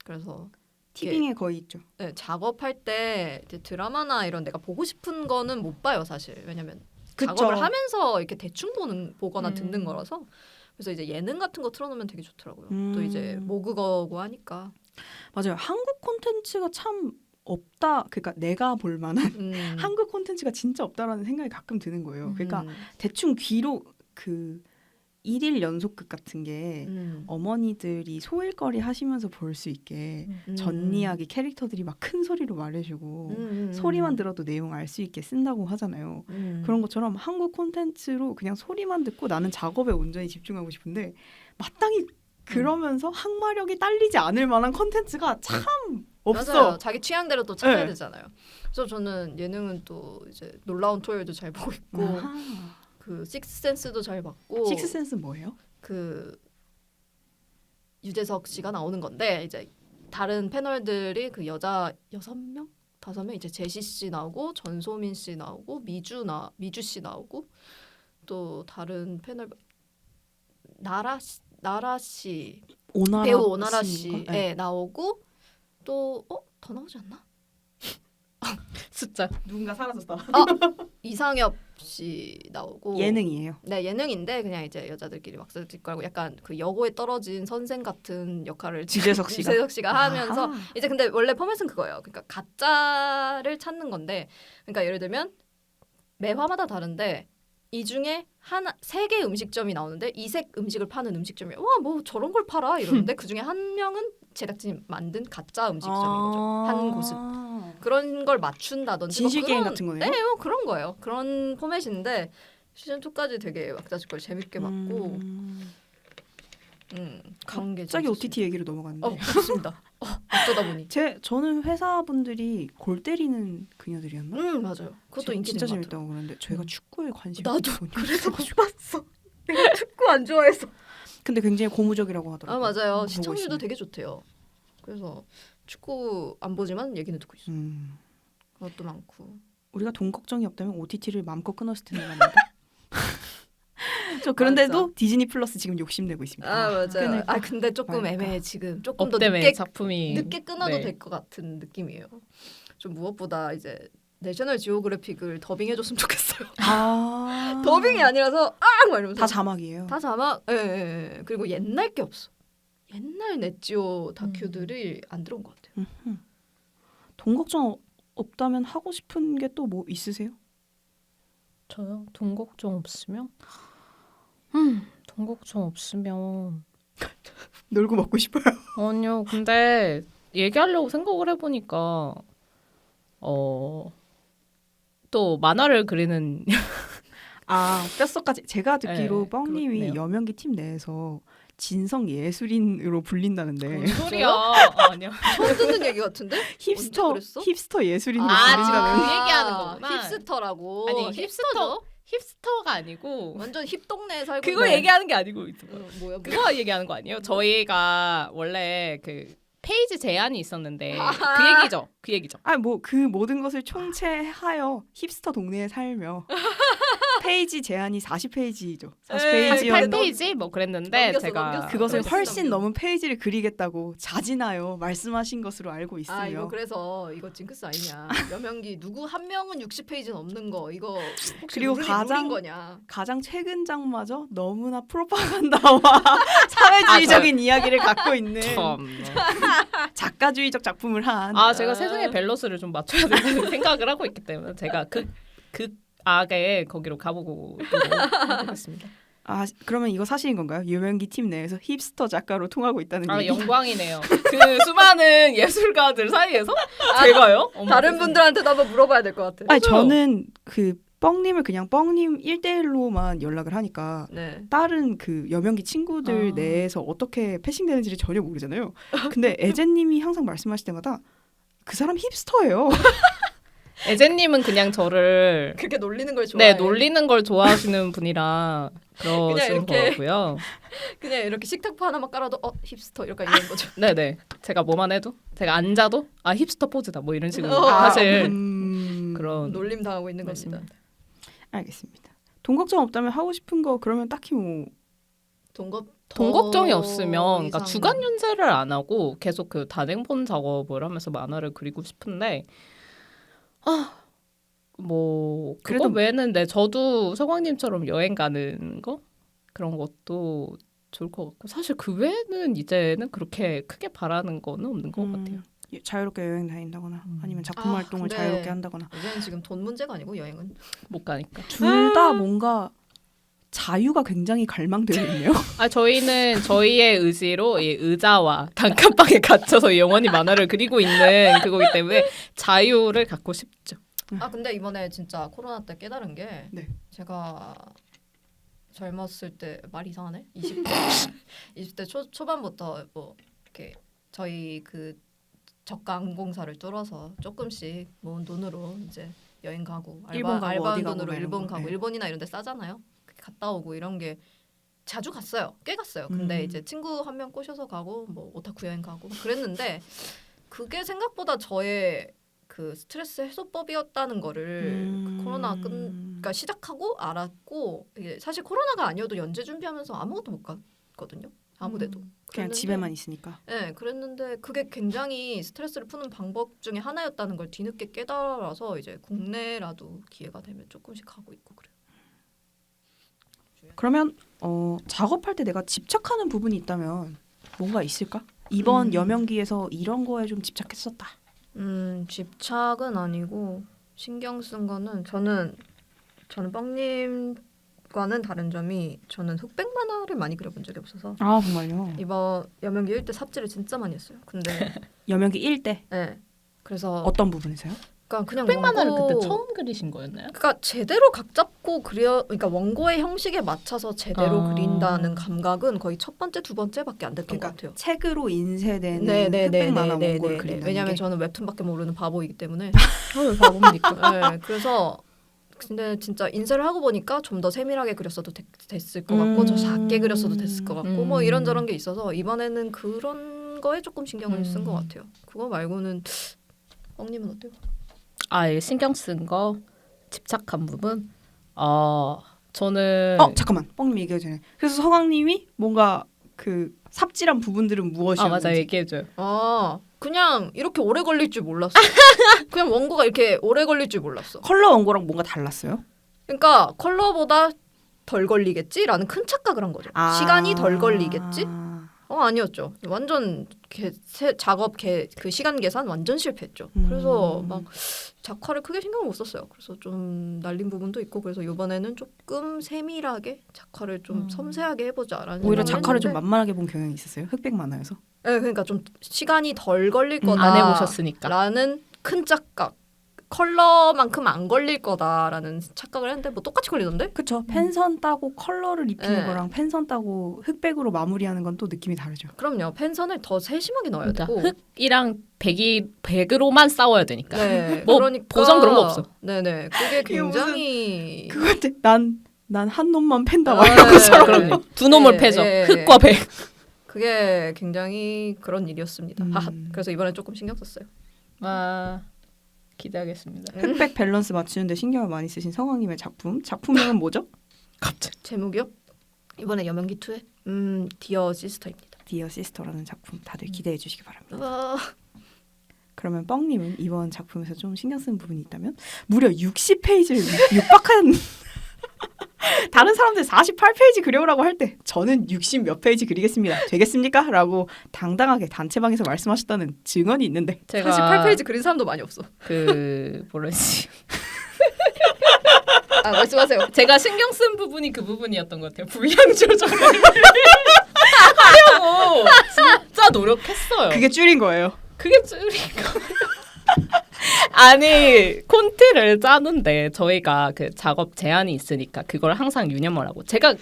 그래서 티빙에 거의 있죠. 네, 작업할 때 이제 드라마나 이런 내가 보고 싶은 거는 못 봐요 사실. 왜냐면 그쵸. 작업을 하면서 이렇게 대충 보거나 음. 듣는 거라서. 그래서 이제 예능 같은 거 틀어놓으면 되게 좋더라고요. 또 이제 모국어고 하니까. 맞아요. 한국 콘텐츠가 참 없다. 그러니까 내가 볼 만한 한국 콘텐츠가 진짜 없다라는 생각이 가끔 드는 거예요. 그러니까 대충 귀로 그 1일 연속극 같은 게 어머니들이 소일거리 하시면서 볼 수 있게 전이야기 캐릭터들이 막 큰 소리로 말해주고 소리만 들어도 내용 알 수 있게 쓴다고 하잖아요. 그런 것처럼 한국 콘텐츠로 그냥 소리만 듣고 나는 작업에 온전히 집중하고 싶은데 마땅히 그러면서 항마력이 딸리지 않을 만한 컨텐츠가 참 없어. 맞아요. 자기 취향대로 또 찾아야 네. 되잖아요. 그래서 저는 예능은 또 이제 놀라운 토요일도 잘 보고 있고 아하. 그 식스센스도 잘 봤고 식스센스 뭐예요? 그 유재석 씨가 나오는 건데 이제 다른 패널들이 그 여자 6명? 5명 이제 제시 씨 나오고 전소민 씨 나오고 미주 씨 나오고 또 다른 패널 나라 씨 오나라 배우 오나라 씨인가? 씨 네. 예, 나오고 또 더 나오지 않나? 숫자. 누군가 사라졌다. 이상엽 씨 나오고 예능이에요. 네 예능인데 그냥 이제 여자들끼리 막 찍고 하고 약간 그 여고에 떨어진 선생 같은 역할을 지금 유재석 씨가? 하면서 아하. 이제 근데 원래 포맷은 그거예요. 그러니까 가짜를 찾는 건데 그러니까 예를 들면 매 화마다 다른데 이 중에 세 개의 음식점이 나오는데 이색 음식을 파는 음식점이 와 뭐 저런 걸 팔아 이러는데 그 중에 한 명은 제작진이 만든 가짜 음식점인 거죠. 한 곳은 그런 걸 맞춘다든지 진실 뭐 게임 그런- 같은 거네요. 네, 뭐 그런 거예요. 그런 포맷인데 시즌 2까지 되게 왁자지껄 재밌게 봤고 그런 게 갑자기 재밌었습니다. OTT 얘기로 넘어갔는데. 그렇습니다. 어쩌다 보니. 저는 회사분들이 골 때리는 그녀들이었나? 맞아요. 그것도 인기 진짜 있는 것 같아요. 재밌다고 그러는데 제가 축구에 관심이 나도 없거든요. 그래서 못 봤어. 내가 축구 안 좋아해서. 근데 굉장히 고무적이라고 하더라고요. 맞아요. 보고 시청률도 있으면. 되게 좋대요. 그래서 축구 안 보지만 얘기는 듣고 있어. 그것도 많고. 우리가 돈 걱정이 없다면 OTT를 마음껏 끊었을 텐데 말입니다. 저 그런데도 디즈니 플러스 지금 욕심내고 있습니다. 맞아요. 끊을까? 근데 조금 말까? 애매해 지금. 조금 더 업데메 늦게 작품이 끊어도 네. 될 것 같은 느낌이에요. 좀 무엇보다 이제 내셔널 지오그래픽을 더빙해줬으면 좋겠어요. 더빙이 아니라서 막 이러면서 다 자막이에요. 다 자막. 예. 그리고 옛날 게 없어. 옛날 넷지오 다큐들이 안 들어온 것 같아요. 돈 걱정 없다면 하고 싶은 게 또 뭐 있으세요? 저요? 돈 걱정 없으면? 돈 걱정 없으면 놀고 먹고 싶어요. 아니요. 근데 얘기하려고 생각을 해보니까 또 만화를 그리는 뼛속까지 제가 듣기로 네, 뻥님이 그렇네요. 여명기 팀 내에서 진성 예술인으로 불린다는데 뭔 소리야. 아니요. 처음 듣는 얘기 같은데? 언제 그랬어? 힙스터 예술인으로 아, 불린다는. 지금 그 얘기하는 거구나. 힙스터라고. 아니 힙스터죠? 힙스터가 아니고 완전 힙 동네에 살고 그거 있는. 얘기하는 게 아니고 뭐야? 그거 얘기하는 거 아니에요? 저희가 원래 그 페이지 제한이 있었는데 아하. 그 얘기죠. 뭐 그 모든 것을 총체하여 힙스터 동네에 살며 페이지 제한이 40페이지죠. 40페이지였는데 8페이지 뭐 그랬는데 넘겼어, 제가 넘겼어. 그것을 넘겼어, 훨씬 넘겼어. 넘은 페이지를 그리겠다고 자진하여 말씀하신 것으로 알고 있으며 이거 그래서 이거 징크스 아니냐? 여명기 누구 한 명은 60페이지 넘는 거 이거 혹시 그리고 룰인 가장- 거냐? 가장 최근 장마저 너무나 프로파간다와 사회주의적인 이야기를 갖고 있는 참. 작가주의적 작품을 한 제가 세상의 밸런스를 좀 맞춰야 된다는 생각을 하고 있기 때문에 제가 그 악에 거기로 가보고 하겠습니다. 그러면 이거 사실인 건가요? 유명기 팀 내에서 힙스터 작가로 통하고 있다는 얘기. 영광이네요. 그 수많은 예술가들 사이에서 제가요? 어머, 다른 세상에. 분들한테도 한번 물어봐야 될 것 같아. 아니 저는 그 뻥님을 그냥 뻥님 1대1로만 연락을 하니까 네. 다른 그 여명기 친구들 내에서 어떻게 패싱되는지를 전혀 모르잖아요. 근데 에제님이 항상 말씀하실 때마다 그 사람 힙스터예요. 에제님은 그냥 저를 그렇게 놀리는 걸 좋아해. 놀리는 걸 좋아하시는 분이라 그러신 이렇게. 거고요. 그냥 이렇게 식탁파 하나만 깔아도 힙스터 이렇게 이런 거죠. 네네. 제가 뭐만 해도 제가 앉아도 힙스터 포즈다 뭐 이런 식으로 아, 사실 음, 그런 놀림 당하고 있는 겁니다. 맞습니다. 알겠습니다. 돈 걱정 없다면 하고 싶은 거 그러면 딱히 뭐 돈 걱정이 없으면 그러니까 이상- 주간 연재를 안 하고 계속 그 단행본 작업을 하면서 만화를 그리고 싶은데 뭐 그거 그래도- 외에는 저도 서광님처럼 여행 가는 거 그런 것도 좋을 것 같고 사실 그 외에는 이제는 그렇게 크게 바라는 거는 없는 것 같아요. 자유롭게 여행 다닌다거나 아니면 작품 아, 활동을 근데- 자유롭게 한다거나 이제는 지금 돈 문제가 아니고 여행은 못 가니까. 둘 다 뭔가 자유가 굉장히 갈망되어 있네요. 저희는 저희의 의지로 이 의자와 단칸방에 갇혀서 영원히 만화를 그리고 있는 그거기 때문에 자유를 갖고 싶죠. 근데 이번에 진짜 코로나 때 깨달은 게 네. 제가 젊었을 때 말 이상하네. 20대 20대 초반부터 뭐 이렇게 저희 그 저가 항공사를 뚫어서 조금씩 모은 돈으로 이제 여행 가고 일본 가고 알바한 어디 가고 돈으로 막 이런 일본 거. 가고 네. 일본이나 이런 데 싸잖아요. 갔다 오고 이런 게 자주 갔어요. 꽤 갔어요. 근데 이제 친구 한 명 꼬셔서 가고 뭐 오타쿠 여행 가고 그랬는데 그게 생각보다 저의 그 스트레스 해소법이었다는 거를 그 코로나 그러니까 시작하고 알았고 이게 사실 코로나가 아니어도 연재 준비하면서 아무것도 못 갔거든요. 아무데도. 그냥 그랬는데, 집에만 있으니까. 네, 그랬는데 그게 굉장히 스트레스를 푸는 방법 중에 하나였다는 걸 뒤늦게 깨달아서 이제 국내라도 기회가 되면 조금씩 가고 있고 그래요. 그러면 작업할 때 내가 집착하는 부분이 있다면 뭔가 있을까? 이번 여명기에서 이런 거에 좀 집착했었다. 집착은 아니고 신경 쓴 거는 저는 뻥님과는 다른 점이 저는 흑백 만화를 많이 그려본 적이 없어서 아 정말요? 이번 여명기 1때 삽질을 진짜 많이 했어요. 근데 여명기 1때 네. 그래서 어떤 부분에서요? 그냥 흑백 만화를 원고- 그때 처음 그리신 거였나요? 그러니까 제대로 각 잡고 그러니까 원고의 형식에 맞춰서 제대로 그린다는 감각은 거의 첫 번째, 두 번째밖에 안 됐던 것 같아요. 책으로 인쇄되는 흑백 만화 원고를 그린다는 왜냐하면 게 저는 웹툰밖에 모르는 바보이기 때문에. 왜 바보입니까? 네, 그래서 근데 진짜 인쇄를 하고 보니까 좀 더 세밀하게 그렸어도 됐을 것 같고 더 작게 그렸어도 됐을 것 같고 뭐 이런저런 게 있어서 이번에는 그런 거에 조금 신경을 쓴 것 같아요. 그거 말고는 뻥님은 어때요? 아, 신경 쓴 거 집착한 부분. 저는 잠깐만 뻥님 얘기하기 전에 그래서 서강님이 뭔가 그 삽질한 부분들은 무엇이었는지 맞아 얘기해줘요. 그냥 이렇게 오래 걸릴 줄 몰랐어. 그냥 원고가 이렇게 오래 걸릴 줄 몰랐어. 컬러 원고랑 뭔가 달랐어요? 그러니까 컬러보다 덜 걸리겠지라는 큰 착각을 한 거죠. 시간이 덜 걸리겠지? 아니었죠. 완전 작업 그 시간 계산 완전 실패했죠. 그래서 막 작화를 크게 신경을 못 썼어요. 그래서 좀 날린 부분도 있고 그래서 이번에는 조금 세밀하게 작화를 좀 섬세하게 해보자라는 오히려 생각을 작화를 좀 했는데 만만하게 본 경향이 있었어요? 흑백 만화여서? 네, 그러니까 좀 시간이 덜 걸릴 거다. 안 해보셨으니까. 라는 큰 착각. 컬러만큼 안 걸릴 거다라는 착각을 했는데 뭐 똑같이 걸리던데? 그쵸. 펜선 따고 컬러를 입히는 네. 거랑 펜선 따고 흑백으로 마무리하는 건 또 느낌이 다르죠. 그럼요. 펜선을 더 세심하게 넣어야 그러니까 되고. 흑이랑 백으로만 싸워야 되니까. 네. 뭐 그러니까 보정 그런 거 없어. 네네. 그게 이게 무슨 굉장히 그건데 난 한 놈만 팬다 아, 막 이런 것처럼. 그럼요. 두 놈을 네, 패죠. 네, 흑과 백. 그게 굉장히 그런 일이었습니다. 하하. 그래서 이번에 조금 신경 썼어요. 기대하겠습니다. 흑백 밸런스 맞추는데 신경을 많이 쓰신 성황님의 작품명은 뭐죠? 갑자기. 제목이요? 이번에 여명기 2의 디어 시스터입니다. 디어 시스터라는 작품 다들 기대해 주시기 바랍니다. 와. 그러면 뻥님은 이번 작품에서 좀 신경 쓰는 부분이 있다면 무려 60페이지를 육박한 다른 사람들 48페이지 그려오라고 할 때 저는 60 몇 페이지 그리겠습니다. 되겠습니까? 라고 당당하게 단체방에서 말씀하셨다는 증언이 있는데 제가 48페이지 그린 사람도 많이 없어. 뭐라지? 말씀하세요. 제가 신경 쓴 부분이 그 부분이었던 것 같아요. 분량 조절을 하려고 진짜 노력했어요. 그게 줄인 거예요. 그게 줄인 거. 아니 콘티를 짜는데 저희가 그 작업 제한이 있으니까 그걸 항상 유념을 하고 제가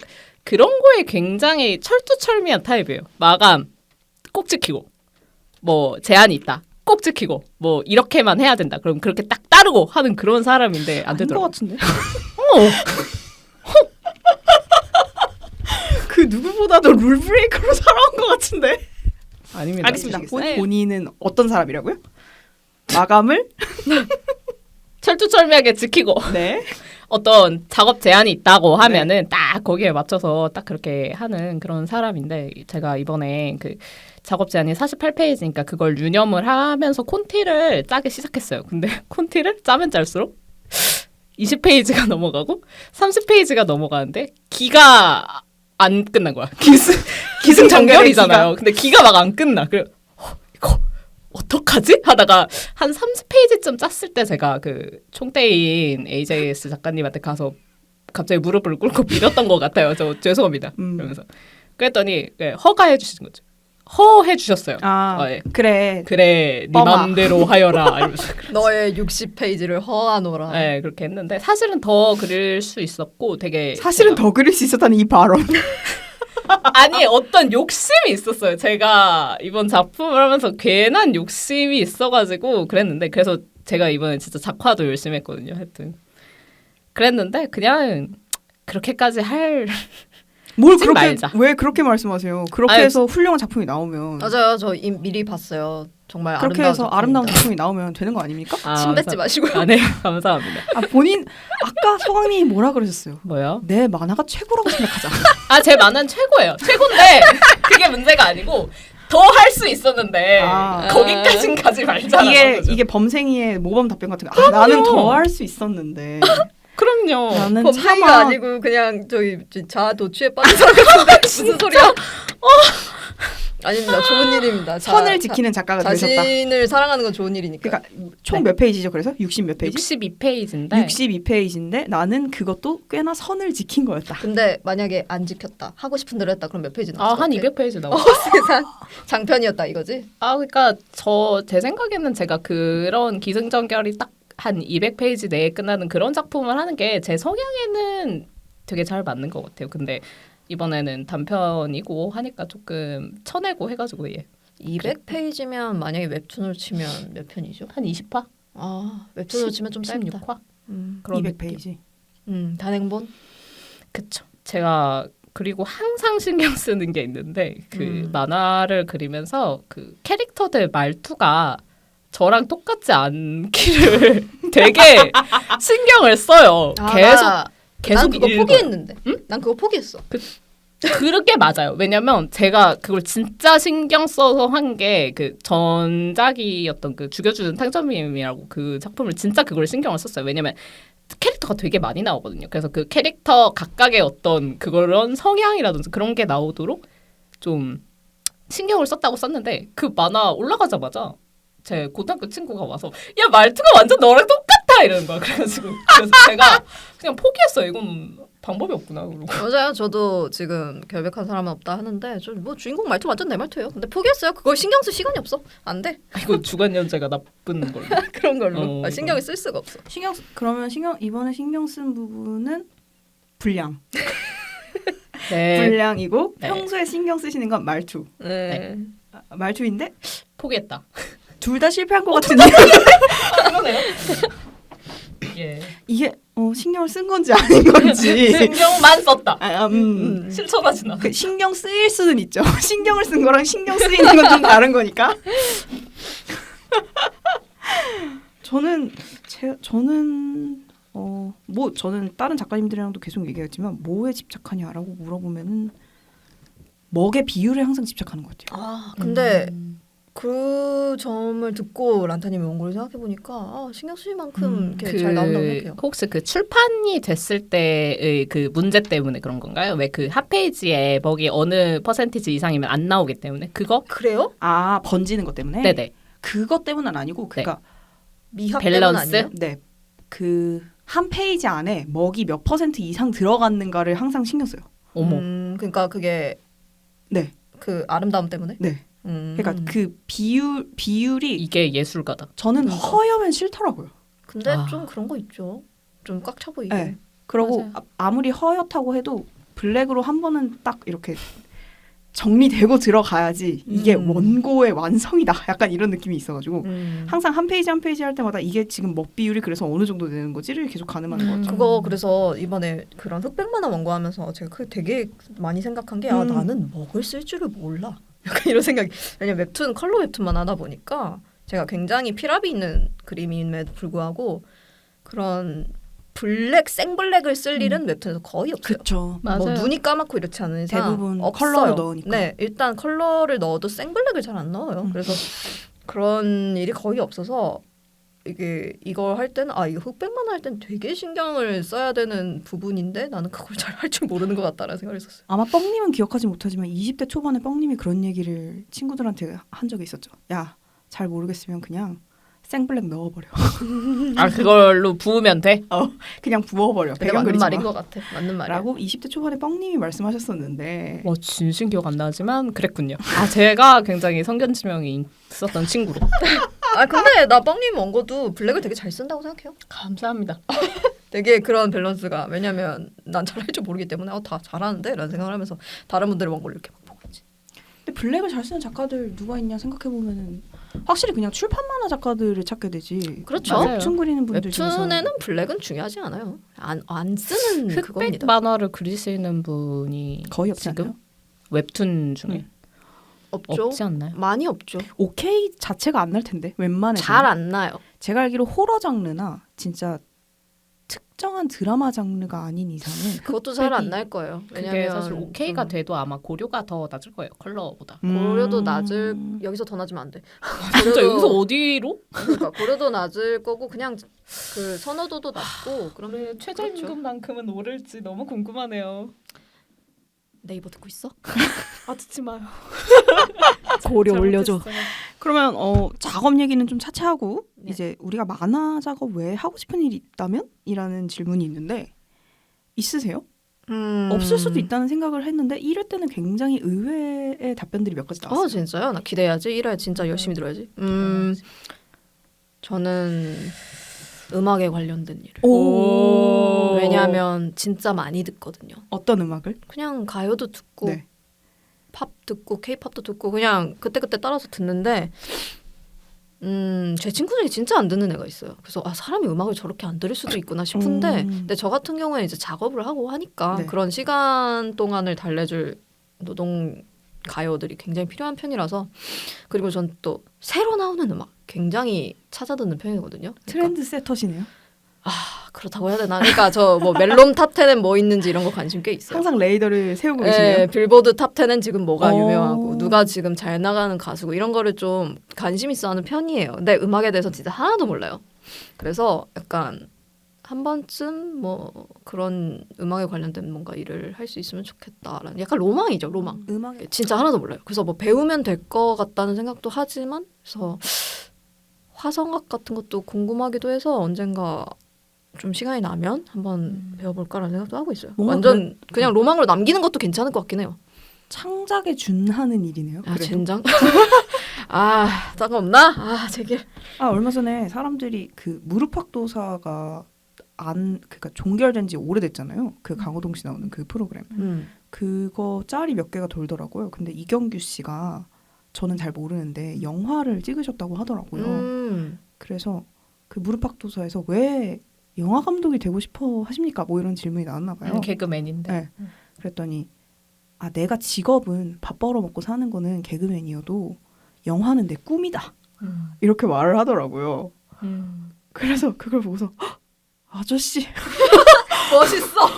그런 거에 굉장히 철두철미한 타입이에요. 마감 꼭 지키고 뭐 제한이 있다 꼭 지키고 뭐 이렇게만 해야 된다. 그럼 그렇게 딱 따르고 하는 그런 사람인데 안 아닌 것 되더라고요. 같은데. 그 누구보다도 룰 브레이커로 살아온 것 같은데. 아닙니다. 알겠습니다. 네. 본인은 어떤 사람이라고요? 마감을 철두철미하게 지키고 네. 어떤 작업 제한이 있다고 하면은 딱 거기에 맞춰서 딱 그렇게 하는 그런 사람인데 제가 이번에 그 작업 제한이 48페이지니까 그걸 유념을 하면서 콘티를 짜기 시작했어요. 근데 콘티를 짜면 짤수록 20페이지가 넘어가고 30페이지가 넘어가는데 기가 안 끝난 거야. 기승전결이잖아요. 근데 기가 막 안 끝나. 그래 이거 어떡하지? 하다가 한 30페이지쯤 짰을 때 제가 그 총대인 AJS 작가님한테 가서 갑자기 무릎을 꿇고 빌었던 것 같아요. 저 죄송합니다. 이러면서 그랬더니 허가해 주신 거죠. 허해 주셨어요. 예. 그래. 그래, 네 뻔마. 맘대로 하여라. 이러면서. 너의 60페이지를 허하노라. 네, 그렇게 했는데 사실은 더 그릴 수 있었고 되게 사실은 더 그릴 수 있었다는 이 발언. 아니 어떤 욕심이 있었어요. 제가 이번 작품을 하면서 괜한 욕심이 있어가지고 그랬는데 그래서 제가 이번에 진짜 작화도 열심히 했거든요. 하여튼 그랬는데 그냥 그렇게까지 할 뭘 하지 그렇게 말자. 왜 그렇게 말씀하세요? 그렇게 아니, 해서 훌륭한 작품이 나오면 맞아요. 저 미리 봤어요. 정말 그렇게 아름다운 해서 아름다운 작품이다. 작품이 나오면 되는 거 아닙니까? 침 뱉지 마시고요. 아, 네, 감사합니다. 본인 아까 소강님이 뭐라 그러셨어요? 뭐요? 내 만화가 최고라고 생각하자. 아, 제 만화는 최고예요. 최고인데 그게 문제가 아니고 더 할 수 있었는데 거기까진 가지 말자. 이게 범생이의 모범 답변 같은 거. 나는 더 할 수 있었는데. 그럼요. 나는 범죄가 차마 아니고 그냥 저기 자아 도취에 빠진 사람 같은데 무슨 소리야? 아닙니다. 좋은 일입니다. 선을 지키는 작가가 되셨다. 자신을 사랑하는 건 좋은 일이니까. 그러니까 총 몇 페이지죠? 그래서 60 몇 페이지? 62페이지인데 62페이지인데 나는 그것도 꽤나 선을 지킨 거였다. 근데 만약에 안 지켰다. 하고 싶은 대로 했다. 그럼 몇 페이지 나왔을 것 한 같아? 200페이지 나와. 세상 장편이었다 이거지? 그러니까 제 생각에는 제가 그런 기승전결이 딱 한 200페이지 내에 끝나는 그런 작품을 하는 게 제 성향에는 되게 잘 맞는 것 같아요. 근데 이번에는 단편이고 하니까 조금 쳐내고 해가지고 200페이지면 만약에 웹툰으로 치면 몇 편이죠? 한 20화? 웹툰으로 치면 좀 짧다. 16화? 그런 200페이지. 단행본? 그쵸. 제가 그리고 항상 신경 쓰는 게 있는데 그 만화를 그리면서 그 캐릭터들 말투가 저랑 똑같지 않기를 되게 신경을 써요. 계속 난 그거 읽어요. 포기했는데. 응? 난 그거 포기했어. 그렇게 맞아요. 왜냐면 제가 그걸 진짜 신경 써서 한 게 그 전작이었던 그 죽여주는 탕점님이라고 그 작품을 진짜 그걸 신경을 썼어요. 왜냐면 캐릭터가 되게 많이 나오거든요. 그래서 그 캐릭터 각각의 어떤 그런 성향이라든지 그런 게 나오도록 좀 신경을 썼다고 썼는데 그 만화 올라가자마자 제 고등학교 친구가 와서 야 말투가 완전 너랑 똑같아 이러는 거야. 그래서 제가 그냥 포기했어요. 이건 방법이 없구나. 그러고. 맞아요. 저도 지금 결백한 사람은 없다 하는데 뭐 주인공 말투 완전 내 말투예요. 근데 포기했어요. 그걸 신경 쓸 시간이 없어. 안 돼. 이거 주관연재가 나쁜 걸로. 그런 걸로. 신경을 쓸 수가 없어. 그러면 이번에 신경 쓴 부분은 분량. 네. 분량이고 네. 평소에 신경 쓰시는 건 말투. 네. 말투인데 포기했다. 둘 다 실패한 것 같은데. 그러네요. 예. 이게 신경을 쓴 건지 아닌 건지. 신경만 썼다. 실천하진 않아. 그 신경 쓰일 수는 있죠. 신경을 쓴 거랑 신경 쓰이는 건 좀 다른 거니까. 저는 다른 작가님들이랑도 계속 얘기했지만 뭐에 집착하냐라고 물어보면은 먹의 비율에 항상 집착하는 것 같아요. 근데 그 점을 듣고 란타님의 원고를 생각해 보니까 신경 쓰일 만큼 이렇게 잘 나온다고 생각해요. 혹시 그 출판이 됐을 때의 그 문제 때문에 그런 건가요? 왜 그 핫페이지에 먹이 어느 퍼센티지 이상이면 안 나오기 때문에 그거? 그래요? 번지는 것 때문에? 네네. 그것 때문은 아니고 그러니까 미합 밸런스? 때문 아니에요? 네. 그 한 페이지 안에 먹이 몇 % 이상 들어갔는가를 항상 신경 써요. 어머. 그러니까 그게 네. 그 아름다움 때문에? 네. 그러니까 그 비율이 이게 예술가다. 저는 그러니까. 허여면 싫더라고요. 근데 좀 그런 거 있죠. 좀 꽉 차 보이게. 네. 그리고 맞아요. 아무리 허옇다고 해도 블랙으로 한 번은 딱 이렇게 정리되고 들어가야지 이게 원고의 완성이다. 약간 이런 느낌이 있어가지고 항상 한 페이지 한 페이지 할 때마다 이게 지금 먹 비율이 그래서 어느 정도 되는 거지를 계속 가늠하는 것 같아요. 그거 그래서 이번에 그런 흑백 만화 원고하면서 제가 그 되게 많이 생각한 게 나는 먹을 쓸 줄을 몰라. 약간 이런 생각이. 왜냐면 웹툰 컬러 웹툰만 하다 보니까 제가 굉장히 피랍이 있는 그림임에도 불구하고 그런 생블랙을 쓸 일은 웹툰에서 거의 없어요. 그렇죠. 맞아요. 뭐 눈이 까맣고 이렇지 않은 이상 대부분 없어요. 컬러를 넣으니까. 네, 일단 컬러를 넣어도 생블랙을 잘 안 넣어요. 그래서 그런 일이 거의 없어서 이걸 할 때는 이거 흑백만 할 땐 되게 신경을 써야 되는 부분인데 나는 그걸 잘 할 줄 모르는 것 같다라는 생각을 했었어요. 아마 뻥님은 기억하지 못하지만 20대 초반에 뻥님이 그런 얘기를 친구들한테 한 적이 있었죠. 야, 잘 모르겠으면 그냥 생블랙 넣어버려. 아 그걸로 부으면 돼? 그냥 부어버려. 근데 배경 맞는 그리지 말인 마. 것 같아. 맞는 말이야. 라고 20대 초반에 뻥님이 말씀하셨었는데 와 진심 기억 안 나지만 그랬군요. 아 제가 굉장히 성견지명이 있었던 친구로. 아 근데 나 뻥님 원고도 블랙을 되게 잘 쓴다고 생각해요. 감사합니다. 되게 그런 밸런스가 왜냐면 난 잘할 줄 모르기 때문에 다 잘하는데 라는 생각을 하면서 다른 분들의 원고를 이렇게 막 보고 있지. 근데 블랙을 잘 쓰는 작가들 누가 있냐 생각해보면은 확실히 그냥 출판 만화 작가들을 찾게 되지. 그렇죠. 맞아요. 웹툰 그리는 분들 중에서 웹툰에는 블랙은 중요하지 않아요. 안 쓰는 흑백 그겁니다. 만화를 그리시는 분이 거의 없지 지금 않나요? 웹툰 중에 없죠. 없지 않나요? 많이 없죠. 오케이 자체가 안 날 텐데 웬만해서. 잘 안 나요. 제가 알기로 호러 장르나 진짜 특정한 드라마 장르가 아닌 이상은 그것도 잘 안 흑백이- 날 거예요. 그게 왜냐면 사실 오케이가 좀 돼도 아마 고려가 더 낮을 거예요. 컬러보다. 고려도 낮을 여기서 더 낮으면 안 돼. 진짜 고려도- 여기서 어디로? 그러니까 고려도 낮을 거고 그냥 그 선호도도 낮고 그러면 그래 최저임금만큼은 오를지 너무 궁금하네요. 네이버 듣고 있어? 아 듣지 마요. 고려 올려줘. 잘못했어요. 그러면 작업 얘기는 좀 차치하고 네. 이제 우리가 만화 작업 외에 하고 싶은 일이 있다면? 이라는 질문이 있는데 있으세요? 없을 수도 있다는 생각을 했는데 1회 때는 굉장히 의외의 답변들이 몇 가지 나왔어요. 아 진짜요? 나 기대해야지. 1회 진짜 열심히 들어야지. 저는 음악에 관련된 일을. 오. 왜냐하면 진짜 많이 듣거든요. 어떤 음악을? 그냥 가요도 듣고 네. 팝 듣고 케이팝도 듣고 그냥 그때그때 따라서 듣는데 제 친구 중에 진짜 안 듣는 애가 있어요. 그래서 사람이 음악을 저렇게 안 들을 수도 있구나 싶은데 근데 저 같은 경우에 이제 작업을 하고 하니까 네. 그런 시간 동안을 달래줄 노동 가요들이 굉장히 필요한 편이라서 그리고 전 또 새로 나오는 음악 굉장히 찾아 듣는 편이거든요. 그러니까 트렌드 세터시네요. 그렇다고 해야 되나? 그러니까 저 뭐 멜롬 탑 10엔 뭐 있는지 이런 거 관심 꽤 있어요. 항상 레이더를 세우고 계시네요. 네, 빌보드 탑 10은 지금 뭐가 오. 유명하고 누가 지금 잘 나가는 가수고 이런 거를 좀 관심 있어 하는 편이에요. 근데 음악에 대해서 진짜 하나도 몰라요. 그래서 약간 한 번쯤 뭐 그런 음악에 관련된 뭔가 일을 할 수 있으면 좋겠다라는 약간 로망이죠, 로망. 음악에 진짜 하나도 몰라요. 그래서 뭐 배우면 될 것 같다는 생각도 하지만 그래서 화성학 같은 것도 궁금하기도 해서 언젠가 좀 시간이 나면 한번 배워볼까라는 생각도 하고 있어요. 뭔가 완전 그냥 로망으로 남기는 것도 괜찮을 것 같긴 해요. 창작에 준하는 일이네요. 아 그래도. 젠장? 딴 거 없나? 제길. 얼마 전에 사람들이 그 무릎팍도사가 그러니까 종결된 지 오래됐잖아요. 그 강호동 씨 나오는 그 프로그램. 그거 짤이 몇 개가 돌더라고요. 근데 이경규 씨가 저는 잘 모르는데 영화를 찍으셨다고 하더라고요. 그래서 그 무릎팍도사에서 왜 영화 감독이 되고 싶어 하십니까? 뭐 이런 질문이 나왔나 봐요. 개그맨인데. 네. 그랬더니 내가 직업은 밥 벌어먹고 사는 거는 개그맨이어도 영화는 내 꿈이다. 이렇게 말을 하더라고요. 그래서 그걸 보고서 아저씨 멋있어.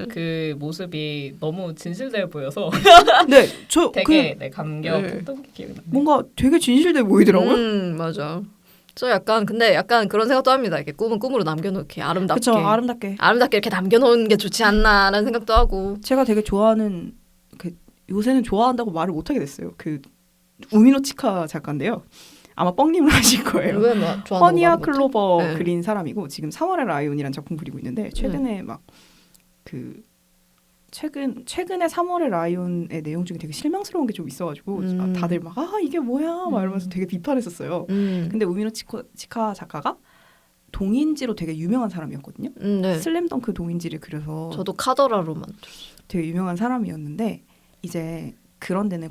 그 모습이 너무 진실돼 보여서 네, 저 되게 감격했던 게 기억나네. 뭔가 되게 진실돼 보이더라고요. 맞아. 저 근데 약간 그런 생각도 합니다. 이렇게 꿈은 꿈으로 남겨놓기 아름답게. 그렇죠, 아름답게. 아름답게 이렇게 남겨놓은 게 좋지 않나라는 생각도 하고. 제가 되게 좋아하는 요새는 좋아한다고 말을 못하게 됐어요. 그 우미노 치카 작가인데요. 아마 뻥님을 하실 거예요. 왜 뭐 좋아하는 허니아 거 클로버 네. 그린 사람이고 지금 3월의 라이온이라는 작품 그리고 있는데 최근에 막 그 최근에 3월의 라이온의 내용 중에 되게 실망스러운 게 좀 있어가지고 다들 막 이게 뭐야 막 이러면서 되게 비판했었어요. 근데 우미노 치카 작가가 동인지로 되게 유명한 사람이었거든요. 네. 슬램덩크 동인지를 그려서 저도 카더라로만. 되게 유명한 사람이었는데 이제 그런 데는